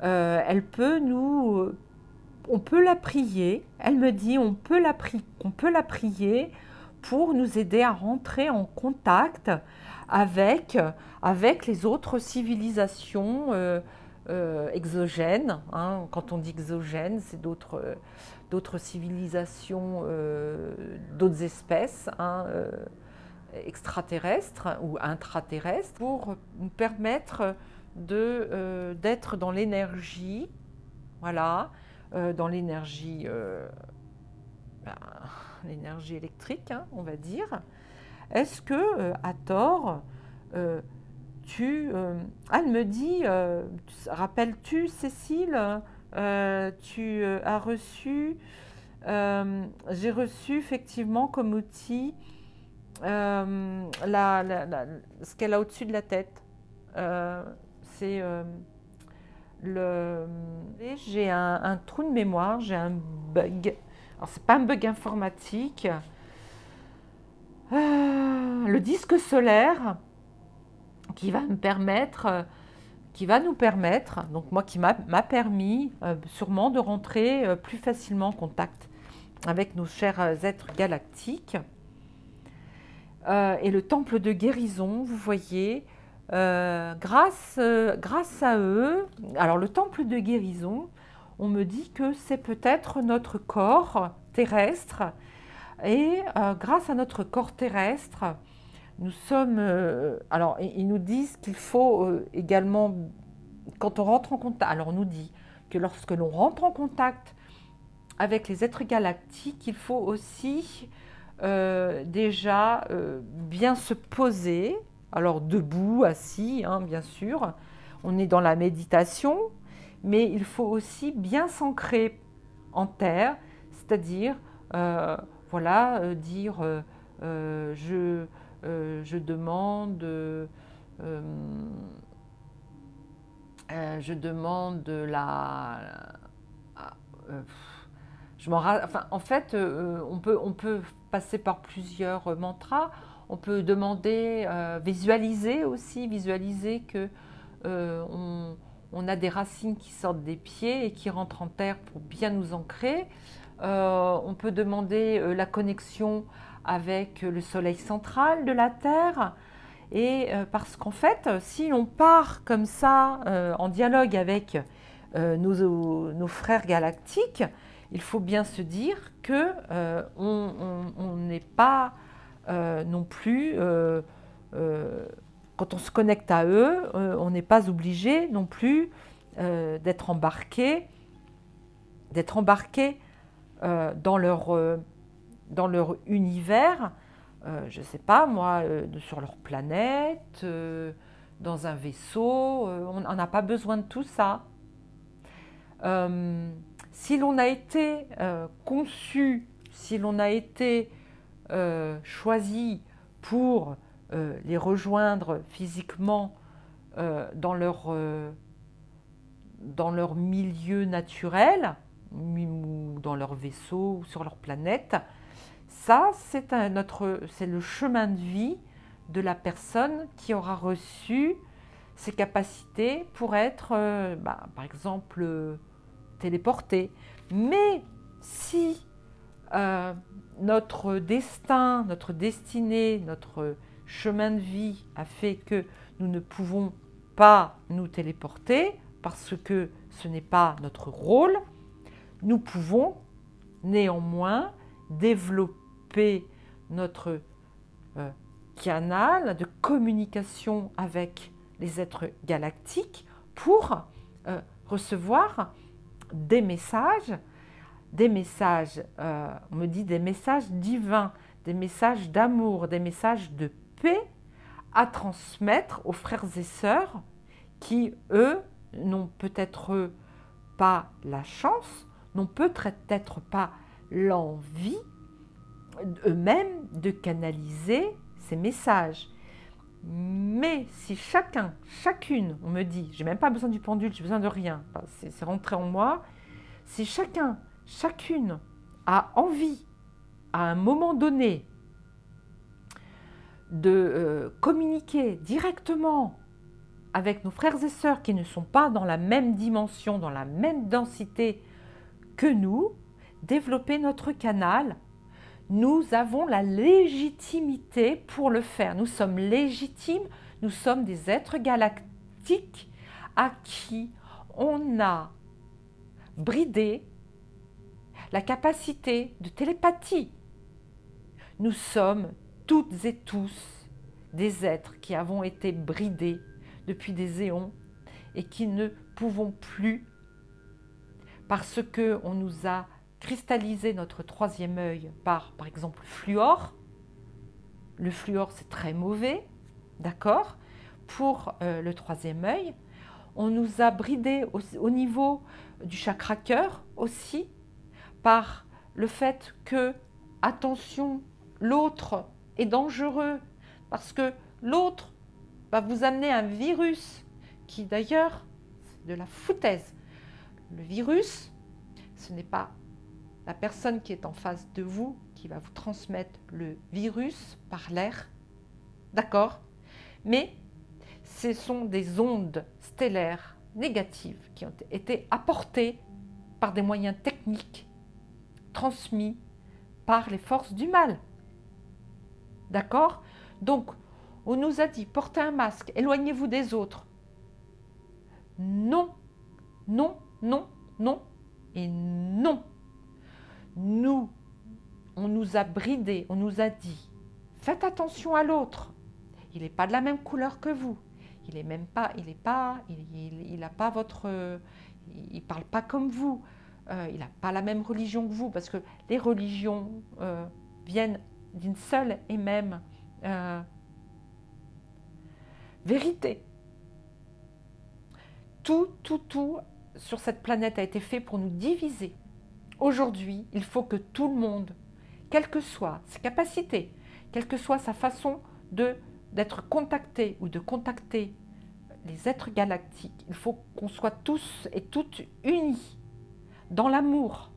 elle peut nous... On peut la prier. Elle me dit on peut la prier pour nous aider à rentrer en contact avec les autres civilisations exogènes. Hein. Quand on dit exogènes, c'est d'autres civilisations, d'autres espèces, hein, extraterrestres ou intraterrestres pour nous permettre d'être dans l'énergie, voilà, dans l'énergie l'énergie électrique, hein, on va dire. Est-ce que, à tort, elle me dit, rappelles-tu, Cécile, tu as reçu, j'ai reçu effectivement comme outil ce qu'elle a au-dessus de la tête. C'est j'ai un trou de mémoire, j'ai un bug. Alors, c'est pas un bug informatique. Le disque solaire qui va nous permettre, donc moi qui m'a permis sûrement de rentrer plus facilement en contact avec nos chers êtres galactiques. Et le temple de guérison, vous voyez, grâce à eux, alors le temple de guérison, on me dit que c'est peut-être notre corps terrestre, et grâce à notre corps terrestre, nous sommes... alors, ils nous disent qu'il faut également, quand on rentre en contact, alors on nous dit que lorsque l'on rentre en contact avec les êtres galactiques, il faut aussi déjà bien se poser, alors debout, assis, hein, bien sûr, on est dans la méditation, mais il faut aussi bien s'ancrer en terre, c'est-à-dire, voilà, dire je demande enfin, en fait, on peut passer par plusieurs mantras. On peut demander, visualiser que on a des racines qui sortent des pieds et qui rentrent en terre pour bien nous ancrer. On peut demander la connexion avec le soleil central de la Terre. Et parce qu'en fait, si on part comme ça en dialogue avec nos frères galactiques, il faut bien se dire que on n'est pas non plus, quand on se connecte à eux, on n'est pas obligé non plus d'être embarqué dans leur univers, je ne sais pas moi, sur leur planète, dans un vaisseau, on n'a pas besoin de tout ça. Si l'on a été conçu, si l'on a été choisi pour les rejoindre physiquement dans leur milieu naturel, ou dans leur vaisseau, ou sur leur planète, ça c'est le chemin de vie de la personne qui aura reçu ces capacités pour être, par exemple, téléporté. Mais si notre destin, notre destinée, notre chemin de vie a fait que nous ne pouvons pas nous téléporter parce que ce n'est pas notre rôle, nous pouvons néanmoins développer notre canal de communication avec les êtres galactiques pour recevoir des messages, on me dit des messages divins, des messages d'amour, des messages de paix à transmettre aux frères et sœurs qui, eux, n'ont peut-être pas la chance, n'ont peut-être pas l'envie eux-mêmes de canaliser ces messages. Mais si chacune, on me dit, j'ai même pas besoin du pendule, j'ai besoin de rien, c'est rentré en moi, si chacune a envie, à un moment donné, de communiquer directement avec nos frères et sœurs qui ne sont pas dans la même dimension, dans la même densité que nous, développer notre canal, nous avons la légitimité pour le faire. Nous sommes légitimes, nous sommes des êtres galactiques à qui on a bridé la capacité de télépathie. Nous sommes toutes et tous des êtres qui avons été bridés depuis des éons et qui ne pouvons plus, parce qu'on nous a cristallisé notre troisième œil par exemple, fluor. Le fluor, c'est très mauvais, d'accord, pour le troisième œil. On nous a bridés au niveau du chakra cœur aussi, par le fait que, attention, l'autre est dangereux, parce que l'autre va vous amener un virus qui d'ailleurs, c'est de la foutaise. Le virus, ce n'est pas la personne qui est en face de vous qui va vous transmettre le virus par l'air, d'accord? Mais ce sont des ondes stellaires négatives qui ont été apportées par des moyens techniques transmis par les forces du mal, d'accord? Donc, on nous a dit, portez un masque, éloignez-vous des autres. Non, non, non, non et non. Nous, on nous a bridés, on nous a dit, faites attention à l'autre. Il n'est pas de la même couleur que vous. Il est même pas, il n'a pas votre, il parle pas comme vous. Il n'a pas la même religion que vous, parce que les religions viennent d'une seule et même vérité. Tout sur cette planète a été fait pour nous diviser. Aujourd'hui, il faut que tout le monde, quelle que soit ses capacités, quelle que soit sa façon d'être contacté ou de contacter les êtres galactiques, il faut qu'on soit tous et toutes unis dans l'amour.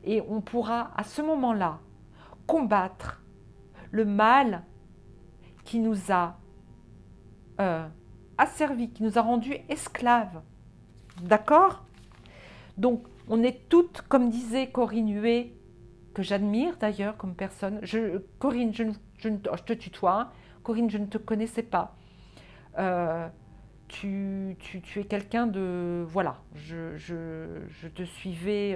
Et on pourra à ce moment-là combattre le mal qui nous a asservis, qui nous a rendus esclaves. D'accord? Donc, on est toutes, comme disait Corinne Huet, que j'admire d'ailleurs comme personne. Corinne, je te tutoie, hein. Corinne, je ne te connaissais pas. Tu es quelqu'un de... Voilà, je te suivais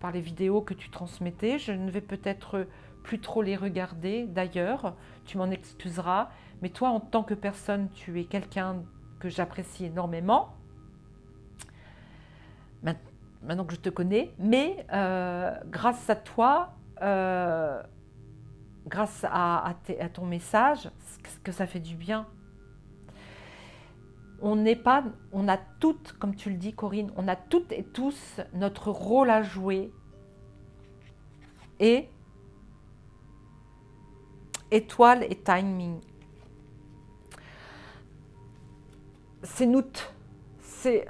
par les vidéos que tu transmettais. Je ne vais peut-être plus trop les regarder d'ailleurs, tu m'en excuseras. Mais toi, en tant que personne, tu es quelqu'un que j'apprécie énormément. Maintenant que je te connais, mais grâce à toi, grâce à ton message, que ça fait du bien. On a toutes, comme tu le dis Corinne, on a toutes et tous notre rôle à jouer. Et étoile et timing. C'est nous. C'est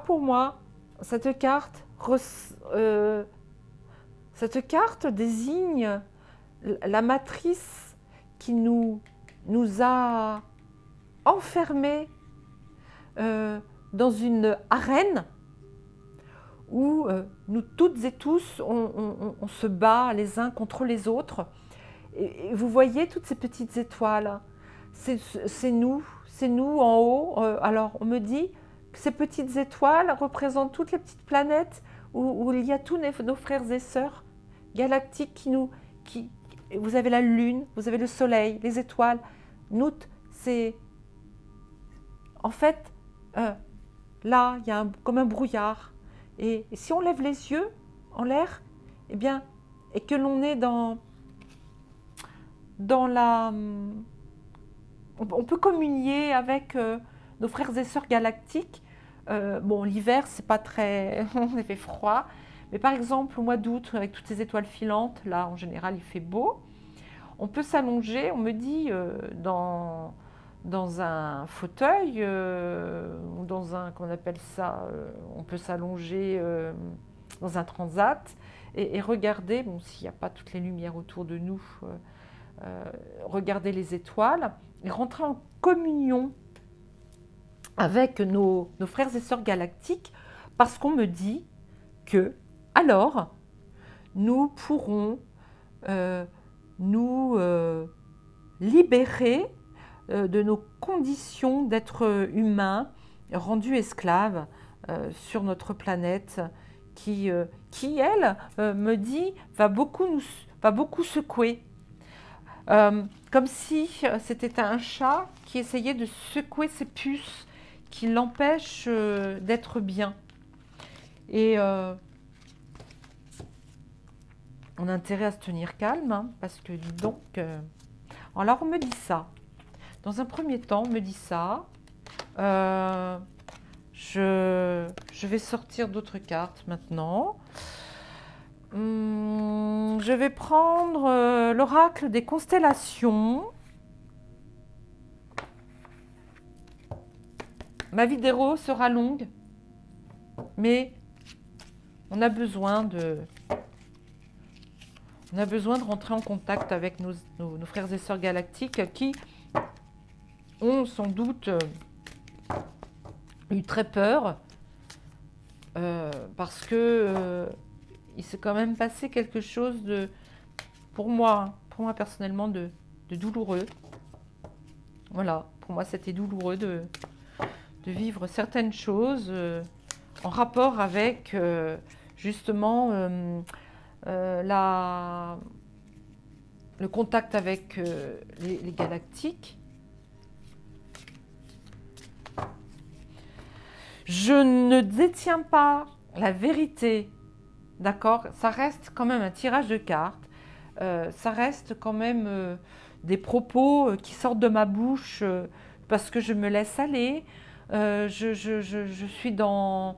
pour moi, cette carte désigne la matrice qui nous a enfermés dans une arène où nous toutes et tous, on se bat les uns contre les autres. Et vous voyez toutes ces petites étoiles, c'est nous en haut. Alors on me dit que ces petites étoiles représentent toutes les petites planètes où il y a tous nos frères et sœurs galactiques vous avez la lune, vous avez le soleil, les étoiles. Nous, c'est... En fait, là, il y a comme un brouillard. Et si on lève les yeux en l'air, eh bien, et que l'on est dans la... On peut communier avec nos frères et sœurs galactiques. Bon, l'hiver, c'est pas très... il fait froid. Mais par exemple, au mois d'août, avec toutes ces étoiles filantes, là, en général, il fait beau. On peut s'allonger, on me dit, dans un fauteuil, ou dans un, comment on appelle ça, on peut s'allonger dans un transat et regarder, bon, s'il n'y a pas toutes les lumières autour de nous, regarder les étoiles et rentrer en communion avec nos frères et sœurs galactiques, parce qu'on me dit que, alors, nous pourrons nous libérer de nos conditions d'être humains rendus esclaves sur notre planète qui elle, me dit, va beaucoup va beaucoup secouer. Comme si c'était un chat qui essayait de secouer ses puces, qui l'empêchent d'être bien. Et on a intérêt à se tenir calme, hein, parce que dis donc... Alors on me dit ça. Dans un premier temps, on me dit ça. Je vais sortir d'autres cartes maintenant. Je vais prendre l'oracle des constellations. Ma vidéo sera longue, mais on a besoin de rentrer en contact avec nos frères et sœurs galactiques qui ont sans doute eu très peur parce que il s'est quand même passé quelque chose de, pour moi personnellement, de douloureux. Voilà, pour moi c'était douloureux de vivre certaines choses en rapport avec justement le contact avec les galactiques. Je ne détiens pas la vérité, d'accord? Ça reste quand même un tirage de cartes, ça reste quand même des propos qui sortent de ma bouche parce que je me laisse aller, je suis dans...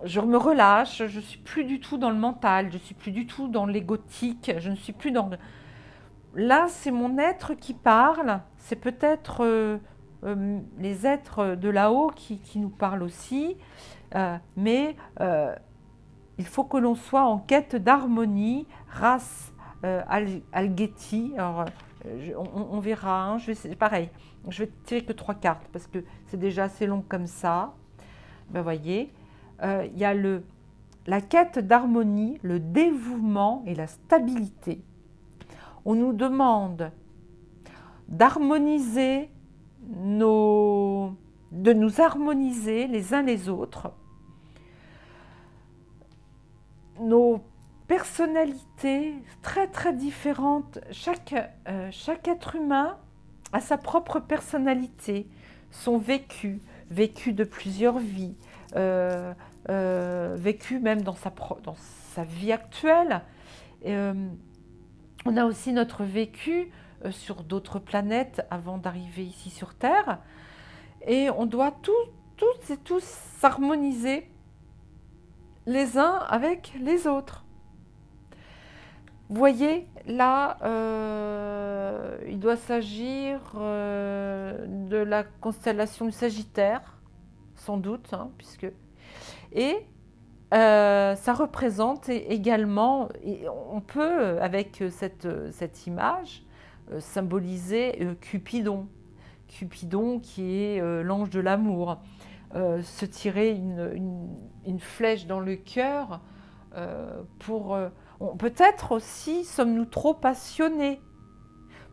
Je me relâche, je ne suis plus du tout dans le mental, je ne suis plus du tout dans l'égotique, je ne suis plus dans... Là, c'est mon être qui parle, c'est peut-être les êtres de là-haut qui nous parlent aussi, mais il faut que l'on soit en quête d'harmonie, race Alghetti. Alors, on verra, hein, pareil, je vais tirer que 3 cartes parce que c'est déjà assez long comme ça. Ben, voyez, il y a la quête d'harmonie, le dévouement et la stabilité. On nous demande d'harmoniser de nous harmoniser les uns les autres. Nos personnalités très très différentes, chaque être humain a sa propre personnalité, son vécu de plusieurs vies, vécu même dans sa vie actuelle. On a aussi notre vécu sur d'autres planètes avant d'arriver ici sur Terre. Et on doit toutes et tous s'harmoniser les uns avec les autres. Vous voyez, là, il doit s'agir de la constellation du Sagittaire, sans doute, hein, puisque... Et ça représente également, et on peut, avec cette image, symboliser Cupidon. Cupidon qui est l'ange de l'amour. Se tirer une flèche dans le cœur peut-être aussi sommes-nous trop passionnés.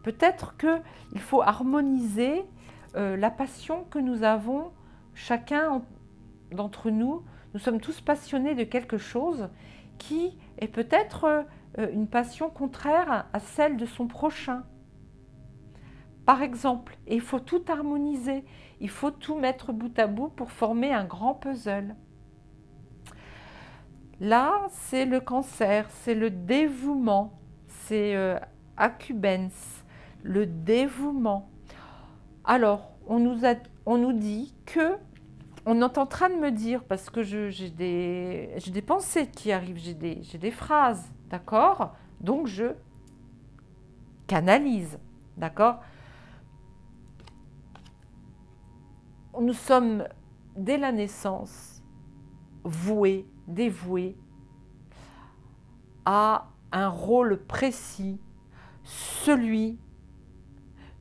Peut-être qu'il faut harmoniser la passion que nous avons, chacun d'entre nous. Nous sommes tous passionnés de quelque chose qui est peut-être une passion contraire à celle de son prochain. Par exemple, et il faut tout harmoniser, il faut tout mettre bout à bout pour former un grand puzzle. Là, c'est le Cancer, c'est le dévouement, c'est Acubens, le dévouement. Alors, on nous dit que, on est en train de me dire, parce que j'ai des pensées qui arrivent, j'ai des phrases, d'accord? Donc, je canalise, d'accord? Nous sommes, dès la naissance, voués, dévoués à un rôle précis, celui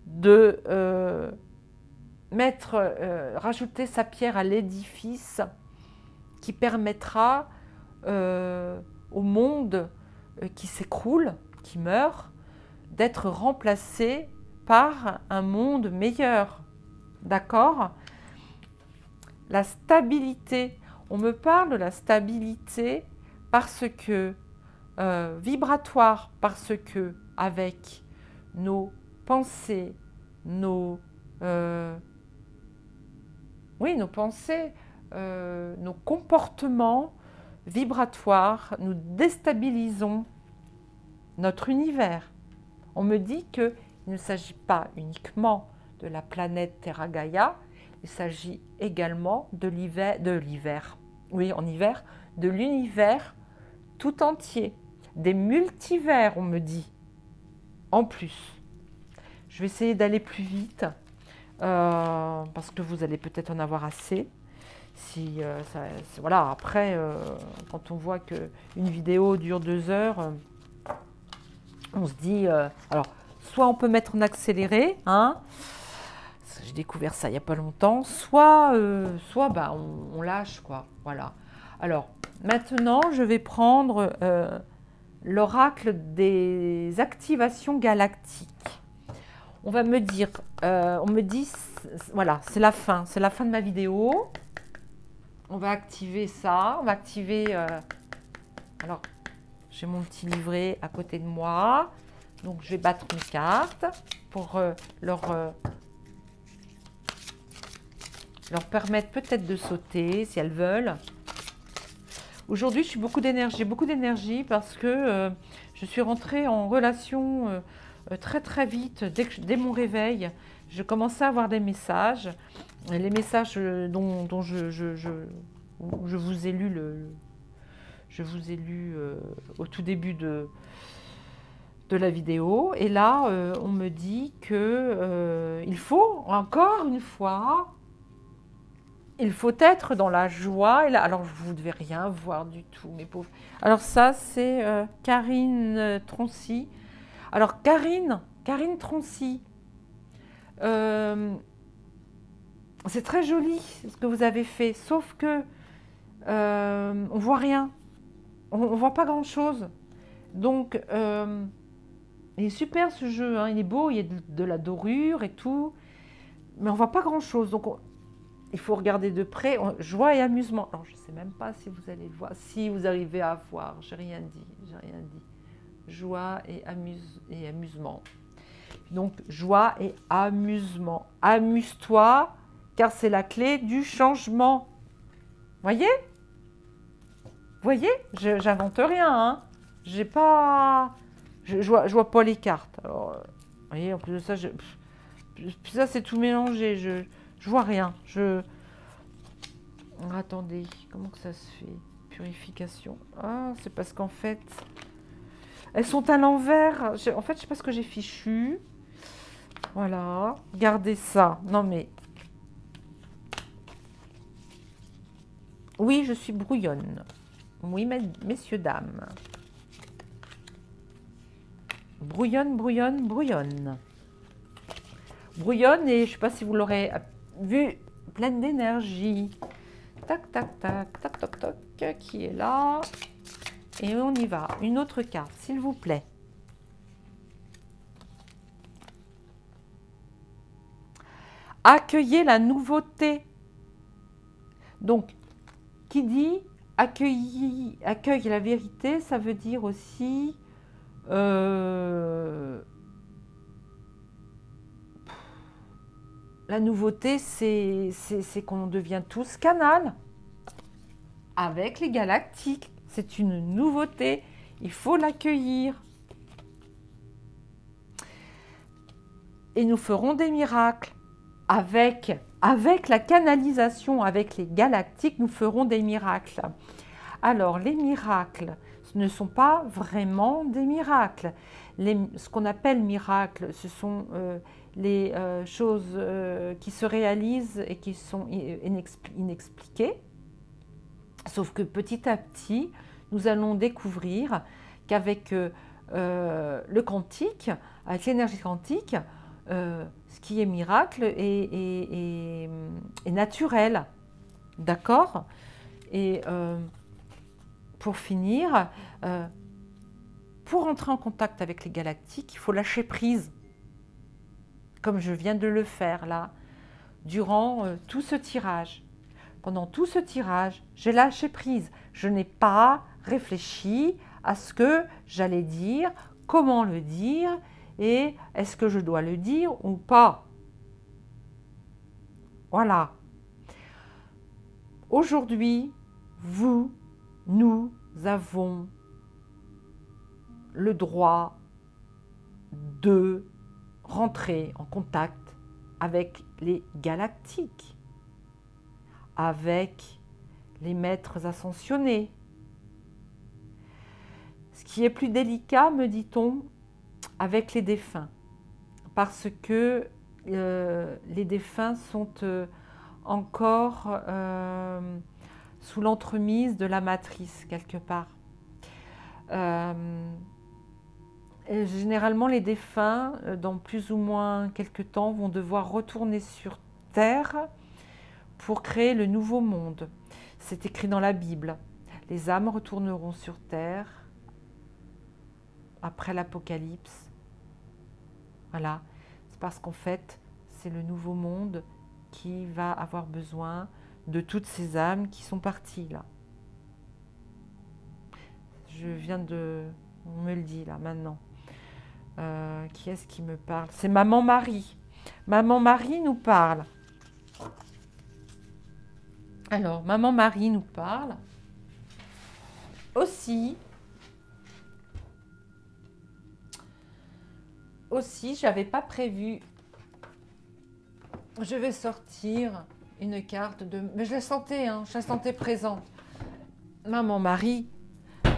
de rajouter sa pierre à l'édifice qui permettra au monde qui s'écroule, qui meurt, d'être remplacé par un monde meilleur. D'accord ? La stabilité. On me parle de la stabilité parce que vibratoire parce que avec nos pensées, nos pensées, nos comportements vibratoires, nous déstabilisons notre univers. On me dit qu'il ne s'agit pas uniquement de la planète Terra Gaia, il s'agit également de l'hiver, oui, en hiver, de l'univers tout entier, des multivers, on me dit, en plus. Je vais essayer d'aller plus vite, parce que vous allez peut-être en avoir assez. Si, voilà, après, quand on voit qu'une vidéo dure 2 heures, on se dit, alors, soit on peut mettre en accéléré, hein, j'ai découvert ça il n'y a pas longtemps, soit bah, on lâche, quoi, voilà. Alors, maintenant, je vais prendre l'oracle des activations galactiques. On va me dire, on me dit, voilà, c'est la fin de ma vidéo. On va activer ça, on va activer, alors, j'ai mon petit livret à côté de moi, donc je vais battre une carte pour leur permettre peut-être de sauter si elles veulent. Aujourd'hui, j'ai beaucoup d'énergie parce que je suis rentrée en relation très très vite. Dès mon réveil, je commençais à avoir des messages. Les messages dont je vous ai lu au tout début de la vidéo. Et là, on me dit que il faut, encore une fois, il faut être dans la joie. Et là, alors, vous ne devez rien voir du tout, mes pauvres. Alors ça, c'est Karine Troncy. Alors, Karine Troncy, c'est très joli ce que vous avez fait, sauf que on voit rien, on voit pas grand-chose. Donc, il est super ce jeu, hein, il est beau, il y a de la dorure et tout, mais on voit pas grand-chose. Donc, il faut regarder de près. Joie et amusement. Alors, je ne sais même pas si vous allez le voir, si vous arrivez à voir. J'ai rien dit. Joie et amusement. Donc, joie et amusement. Amuse-toi, car c'est la clé du changement. Voyez? J'invente rien. Hein. J'ai pas... Je vois pas les cartes. Alors, vous voyez, en plus de ça, ça c'est tout mélangé. Je vois rien. Attendez, comment que ça se fait? Purification. Ah, c'est parce qu'en fait, elles sont à l'envers. En fait, je sais pas ce que j'ai fichu. Voilà. Regardez ça. Non mais... Oui, je suis brouillonne. Oui, messieurs, dames. Brouillonne. Brouillonne et je sais pas si vous l'aurez vu, pleine d'énergie. Tac, qui est là. Et on y va. Une autre carte, s'il vous plaît. Accueillez la nouveauté. Donc, qui dit accueille la vérité, ça veut dire aussi la nouveauté, c'est qu'on devient tous canal avec les galactiques. C'est une nouveauté, il faut l'accueillir. Et nous ferons des miracles. Avec la canalisation, avec les galactiques, nous ferons des miracles. Alors, les miracles, ce ne sont pas vraiment des miracles. Ce qu'on appelle miracles, ce sont les choses qui se réalisent et qui sont inexpliquées. Sauf que petit à petit, nous allons découvrir qu'avec le quantique, avec l'énergie quantique, ce qui est miracle est naturel. D'accord? Et pour finir, pour entrer en contact avec les galactiques, il faut lâcher prise. Comme je viens de le faire là, durant tout ce tirage. Pendant tout ce tirage, j'ai lâché prise. Je n'ai pas réfléchi à ce que j'allais dire, comment le dire, et est-ce que je dois le dire ou pas. Voilà. Aujourd'hui, nous avons le droit de rentrer en contact avec les galactiques, avec les maîtres ascensionnés. Ce qui est plus délicat, me dit-on, avec les défunts, parce que les défunts sont encore sous l'entremise de la matrice, quelque part. Et généralement, les défunts, dans plus ou moins quelques temps, vont devoir retourner sur Terre pour créer le nouveau monde. C'est écrit dans la Bible. Les âmes retourneront sur Terre après l'Apocalypse. Voilà. C'est parce qu'en fait, c'est le nouveau monde qui va avoir besoin de toutes ces âmes qui sont parties là. Je viens de... On me le dit là maintenant. Qui est-ce qui me parle? C'est Maman Marie. Maman Marie nous parle. Alors, Maman Marie nous parle. Aussi, j'avais pas prévu. Je vais sortir une carte de... Mais je la sentais, hein, je la sentais présente. Maman Marie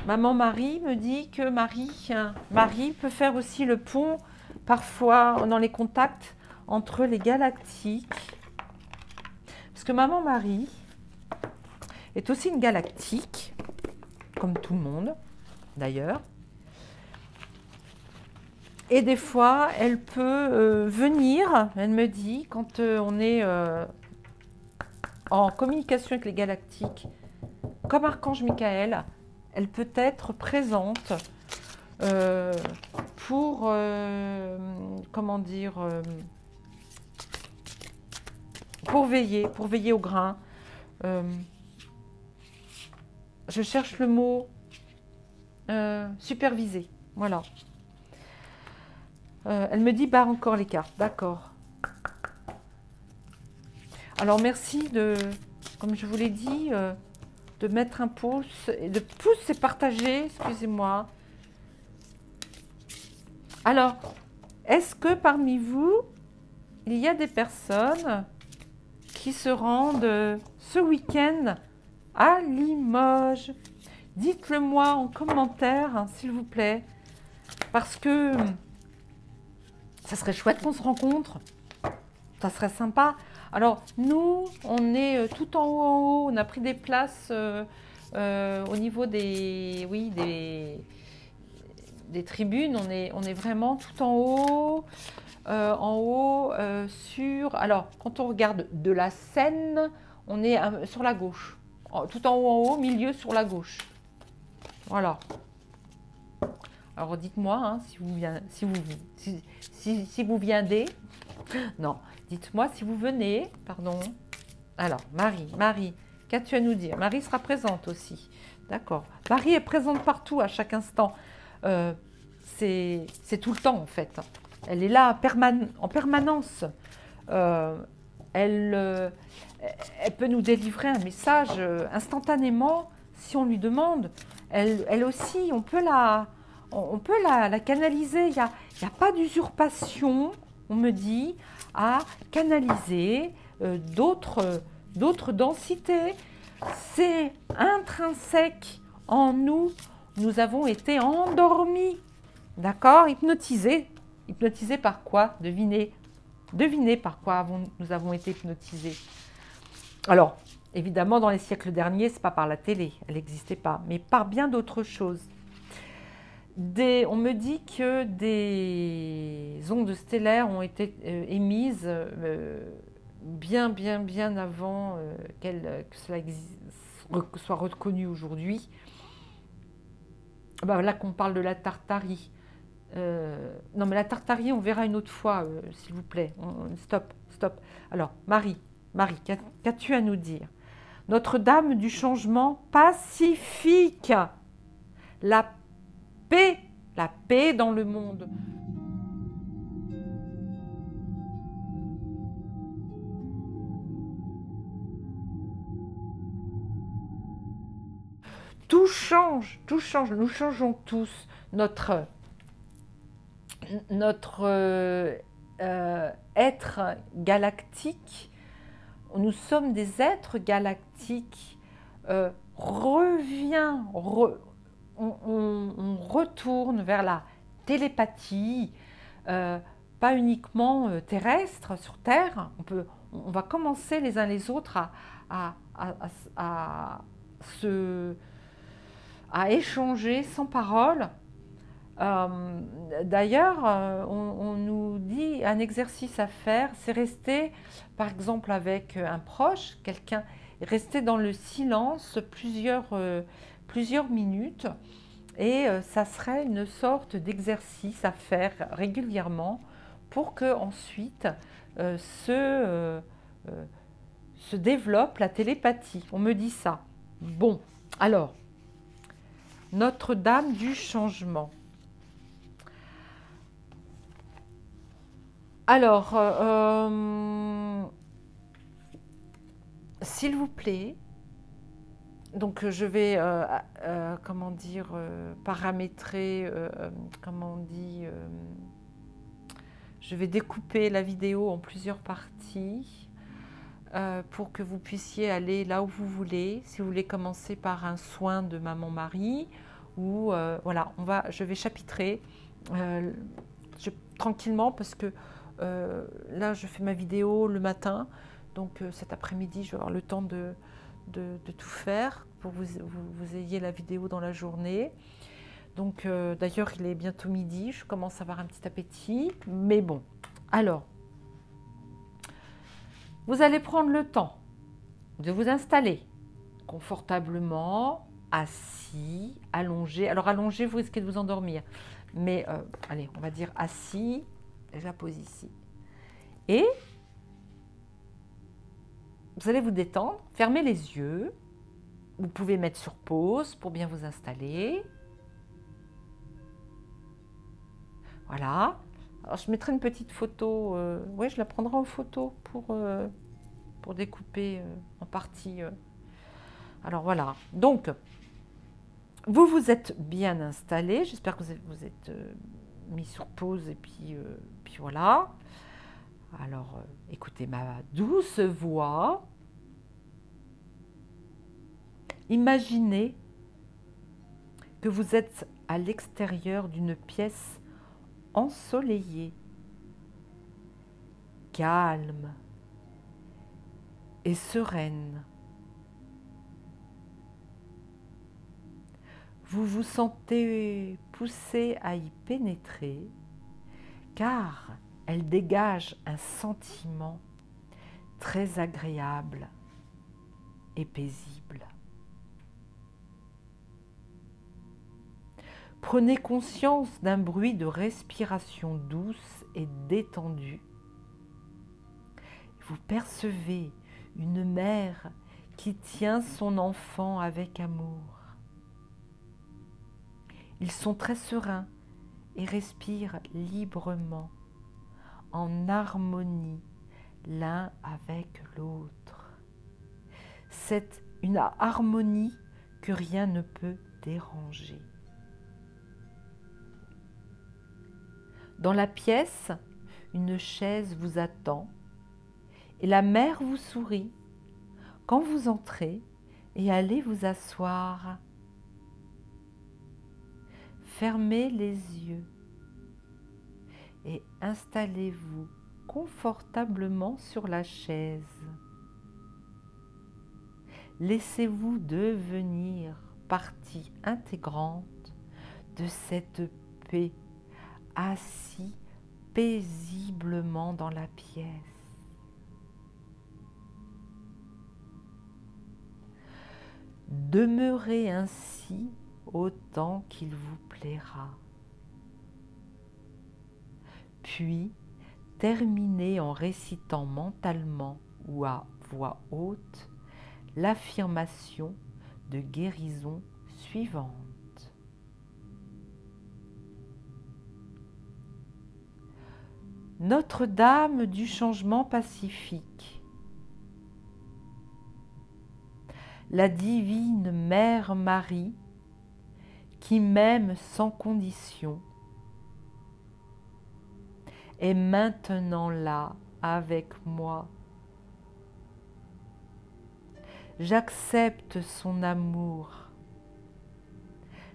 me dit que Marie peut faire aussi le pont, parfois dans les contacts entre les galactiques. Parce que Maman Marie est aussi une galactique, comme tout le monde, d'ailleurs. Et des fois, elle peut venir, elle me dit, quand on est en communication avec les galactiques, comme Archange Michael, elle peut être présente pour, comment dire, pour veiller au grain. Je cherche le mot superviser, voilà. Elle me dit, barre encore les cartes, d'accord. Alors merci de, comme je vous l'ai dit, de mettre un pouce, et de pouce et partager, excusez-moi. Alors, est-ce que parmi vous, il y a des personnes qui se rendent ce week-end à Limoges? Dites-le moi en commentaire, hein, s'il vous plaît, parce que ça serait chouette qu'on se rencontre, ça serait sympa. Alors, nous, on est tout en haut, on a pris des places au niveau des, oui, des tribunes, on est vraiment tout en haut, sur... Alors, quand on regarde de la scène, on est sur la gauche, tout en haut, milieu sur la gauche. Voilà. Alors, dites-moi hein, si vous viendez. Non, dites-moi si vous venez, pardon. Alors, Marie, qu'as-tu à nous dire? Marie sera présente aussi. D'accord. Marie est présente partout, à chaque instant. C'est tout le temps, en fait. Elle est là en permanence. Elle peut nous délivrer un message instantanément si on lui demande. Elle aussi, on peut la canaliser. Il n'y a pas d'usurpation, on me dit, à canaliser d'autres densités. C'est intrinsèque en nous. Nous avons été endormis, d'accord, hypnotisés. Hypnotisés par quoi? Devinez par quoi nous avons été hypnotisés. Alors, évidemment, dans les siècles derniers, ce n'est pas par la télé, elle n'existait pas, mais par bien d'autres choses. On me dit que des ondes stellaires ont été émises bien avant que cela soit reconnu aujourd'hui. Ben là qu'on parle de la Tartarie. Non mais la Tartarie, on verra une autre fois, s'il vous plaît. Stop. Alors, Marie, qu'as-tu à nous dire? Notre-Dame du changement pacifique. La la paix dans le monde. Tout change, nous changeons tous. Notre être galactique, nous sommes des êtres galactiques, revient, on retourne vers la télépathie, pas uniquement terrestre, sur Terre. On va commencer les uns les autres à échanger sans parole. D'ailleurs, on nous dit un exercice à faire, c'est rester, par exemple avec un proche, quelqu'un, rester dans le silence plusieurs minutes, et ça serait une sorte d'exercice à faire régulièrement pour que ensuite se développe la télépathie. On me dit ça. Bon, alors, Notre-Dame du changement. Alors, s'il vous plaît, donc je vais, comment dire, paramétrer, comment on dit, je vais découper la vidéo en plusieurs parties pour que vous puissiez aller là où vous voulez. Si vous voulez commencer par un soin de maman-mari, ou voilà, je vais chapitrer tranquillement parce que là, je fais ma vidéo le matin, donc cet après-midi, je vais avoir le temps de tout faire pour que vous ayez la vidéo dans la journée. Donc, d'ailleurs, il est bientôt midi, je commence à avoir un petit appétit, mais bon. Alors, vous allez prendre le temps de vous installer confortablement, assis, allongé. Alors, allongé, vous risquez de vous endormir, mais allez, on va dire assis. Je la pose ici. Et vous allez vous détendre, fermez les yeux. Vous pouvez mettre sur pause pour bien vous installer. Voilà. Alors, je mettrai une petite photo. Oui, je la prendrai en photo pour découper en partie. Alors, voilà. Donc, vous vous êtes bien installé. J'espère que vous êtes mis sur pause et puis voilà. Alors, écoutez ma douce voix. Imaginez que vous êtes à l'extérieur d'une pièce ensoleillée, calme et sereine. Vous vous sentez poussé à y pénétrer car elle dégage un sentiment très agréable et paisible. Prenez conscience d'un bruit de respiration douce et détendue. Vous percevez une mère qui tient son enfant avec amour. Ils sont très sereins et respirent librement, en harmonie l'un avec l'autre. C'est une harmonie que rien ne peut déranger. Dans la pièce, une chaise vous attend et la mère vous sourit quand vous entrez et allez vous asseoir. Fermez les yeux et installez-vous confortablement sur la chaise. Laissez-vous devenir partie intégrante de cette paix, assis paisiblement dans la pièce. Demeurez ainsi autant qu'il vous plaira. Puis, terminez en récitant mentalement ou à voix haute l'affirmation de guérison suivante. Notre-Dame du changement pacifique, la divine Mère Marie, qui m'aime sans condition, est maintenant là avec moi. J'accepte son amour,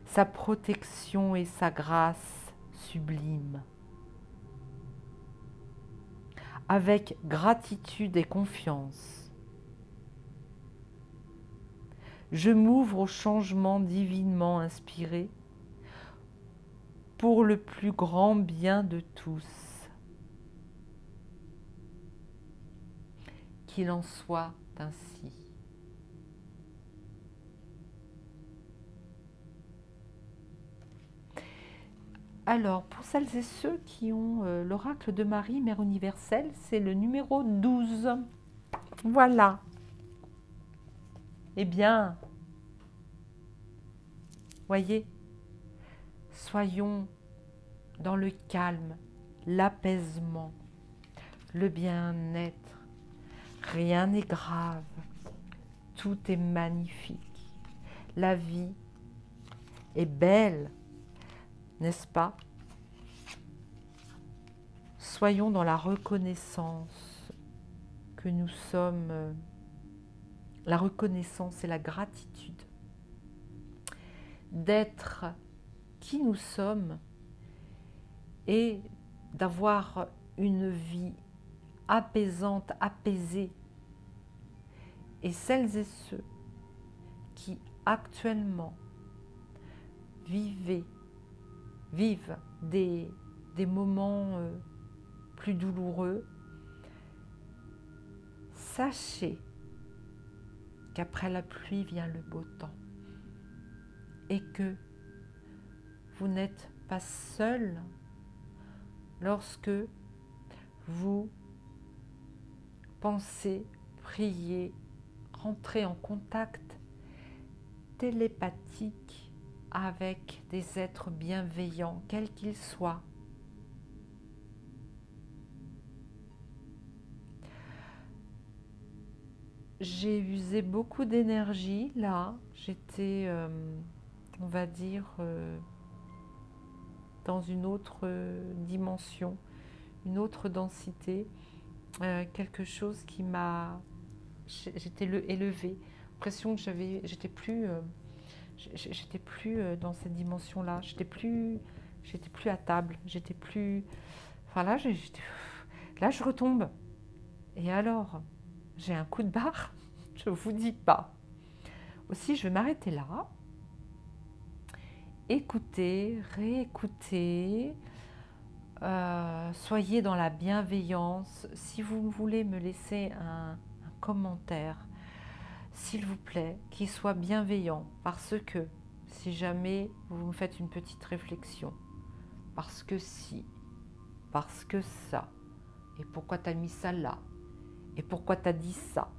sa protection et sa grâce sublime. Avec gratitude et confiance, je m'ouvre au changement divinement inspiré pour le plus grand bien de tous. Qu'il en soit ainsi. Alors, pour celles et ceux qui ont l'oracle de Marie, Mère universelle, c'est le numéro 12. Voilà. Eh bien, voyez, soyons dans le calme, l'apaisement, le bien-être. Rien n'est grave, tout est magnifique. La vie est belle, n'est-ce pas? Soyons dans la reconnaissance que nous sommes, la reconnaissance et la gratitude d'être qui nous sommes et d'avoir une vie apaisante, apaisée. Et celles et ceux qui actuellement vivent des moments plus douloureux, sachez qu'après la pluie vient le beau temps et que vous n'êtes pas seul lorsque vous pensez, priez, rentrez en contact télépathique avec des êtres bienveillants, quels qu'ils soient. J'ai usé beaucoup d'énergie là, j'étais, on va dire, dans une autre dimension, une autre densité, quelque chose qui m'a... J'étais élevée, l'impression que j'étais plus dans cette dimension-là, j'étais plus à table, j'étais plus... Enfin là, là, je retombe. Et alors, j'ai un coup de barre, je ne vous dis pas. Aussi, je vais m'arrêter là. Écoutez, réécoutez, soyez dans la bienveillance. Si vous voulez me laisser un commentaire, s'il vous plaît, qu'il soit bienveillant, parce que si jamais vous me faites une petite réflexion, parce que si, parce que ça, et pourquoi tu as mis ça là, et pourquoi tu as dit ça,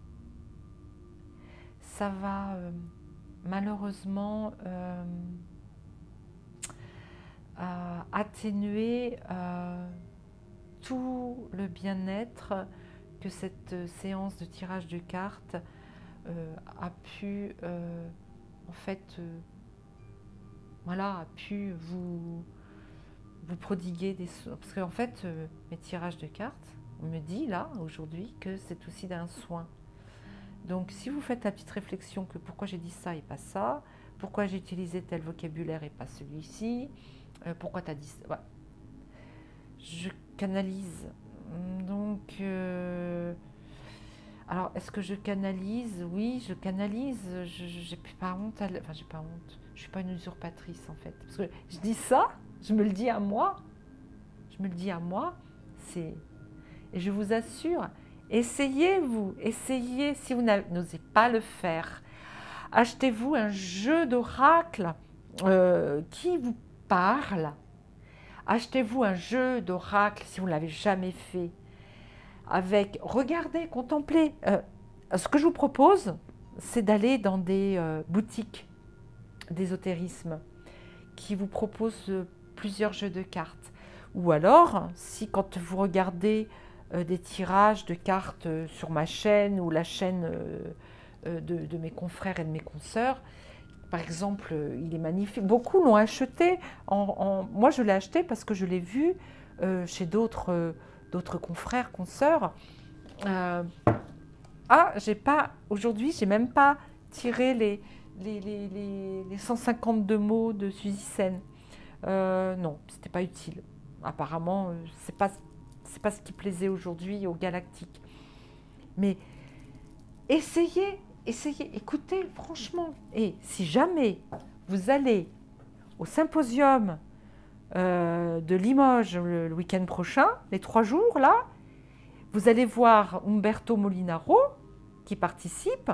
ça va malheureusement atténuer tout le bien-être que cette séance de tirage de cartes a pu en fait voilà, a pu vous prodiguer des... Parce qu'en fait, mes tirages de cartes, on me dit là, aujourd'hui, que c'est aussi d'un soin. Donc, si vous faites la petite réflexion que pourquoi j'ai dit ça et pas ça, pourquoi j'ai utilisé tel vocabulaire et pas celui-ci, pourquoi tu as dit ça, voilà. Je canalise. Donc, alors, est-ce que je canalise? Oui, je canalise. J'ai pas honte. Enfin, j'ai pas honte. Je suis pas une usurpatrice, en fait. Parce que je dis ça, je me le dis à moi. Je me le dis à moi. Et je vous assure, essayez-vous. Essayez, si vous n'osez pas le faire. Achetez-vous un jeu d'oracle qui vous parle. Achetez-vous un jeu d'oracle si vous ne l'avez jamais fait. Regardez, contemplez. Ce que je vous propose, c'est d'aller dans des boutiques d'ésotérisme qui vous proposent plusieurs jeux de cartes. Ou alors, si quand vous regardez des tirages de cartes sur ma chaîne ou la chaîne de mes confrères et de mes consoeurs, par exemple, il est magnifique. Beaucoup l'ont acheté. Moi, je l'ai acheté parce que je l'ai vu chez d'autres confrères, consoeurs. J'ai pas, aujourd'hui, j'ai même pas tiré les 152 mots de Suzy Sen. Non, c'était pas utile. Apparemment, c'est pas ce qui plaisait aujourd'hui aux galactiques. Mais essayez, écoutez, franchement. Et si jamais vous allez au symposium de Limoges le week-end prochain, les 3 jours là, vous allez voir Umberto Molinaro qui participe,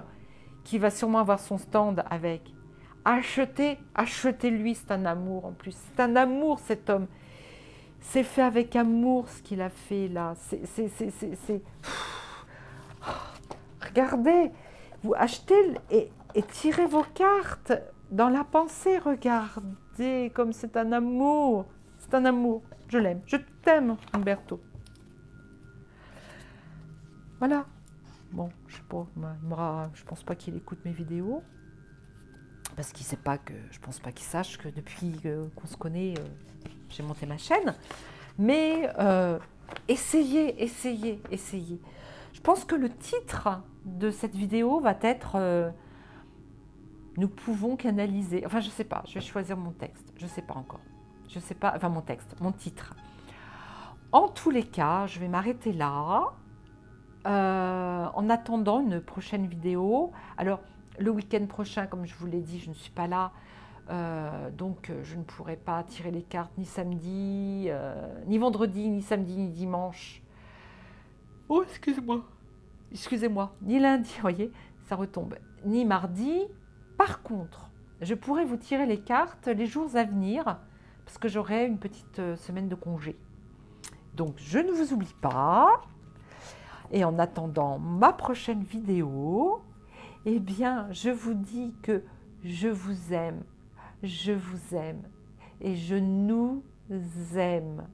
qui va sûrement avoir son stand avec achetez-lui, c'est un amour en plus, c'est un amour cet homme. C'est fait avec amour ce qu'il a fait là. Regardez, vous achetez et tirez vos cartes dans la pensée. Regardez comme c'est un amour. C'est un amour. Je l'aime. Je t'aime, Umberto. Voilà. Bon, je sais pas. Je pense pas qu'il écoute mes vidéos. Parce qu'il sait pas que. Je pense pas qu'il sache que depuis qu'on se connaît, j'ai monté ma chaîne. Mais essayez. Je pense que le titre de cette vidéo va être nous pouvons canaliser. Enfin, je sais pas. Je vais choisir mon texte. Je sais pas encore. Je sais pas. Enfin, mon titre. En tous les cas, je vais m'arrêter là. En attendant une prochaine vidéo. Alors, le week-end prochain, comme je vous l'ai dit, je ne suis pas là. Donc, je ne pourrai pas tirer les cartes ni samedi, ni vendredi, ni samedi, ni dimanche. Oh, excusez-moi, ni lundi, vous voyez, ça retombe, ni mardi. Par contre, je pourrai vous tirer les cartes les jours à venir, parce que j'aurai une petite semaine de congé. Donc, je ne vous oublie pas. Et en attendant ma prochaine vidéo, eh bien, je vous dis que je vous aime et je nous aime.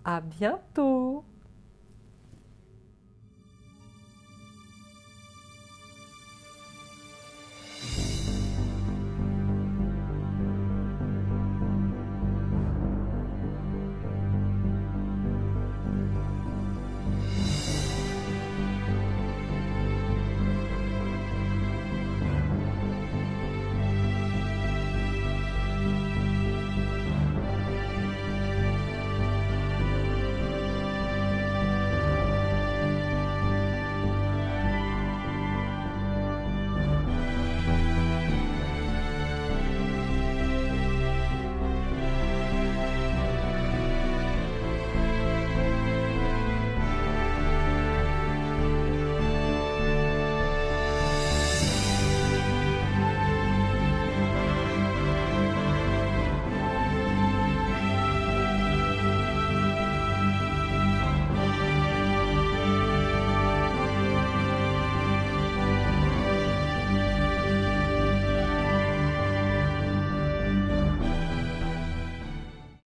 À bientôt!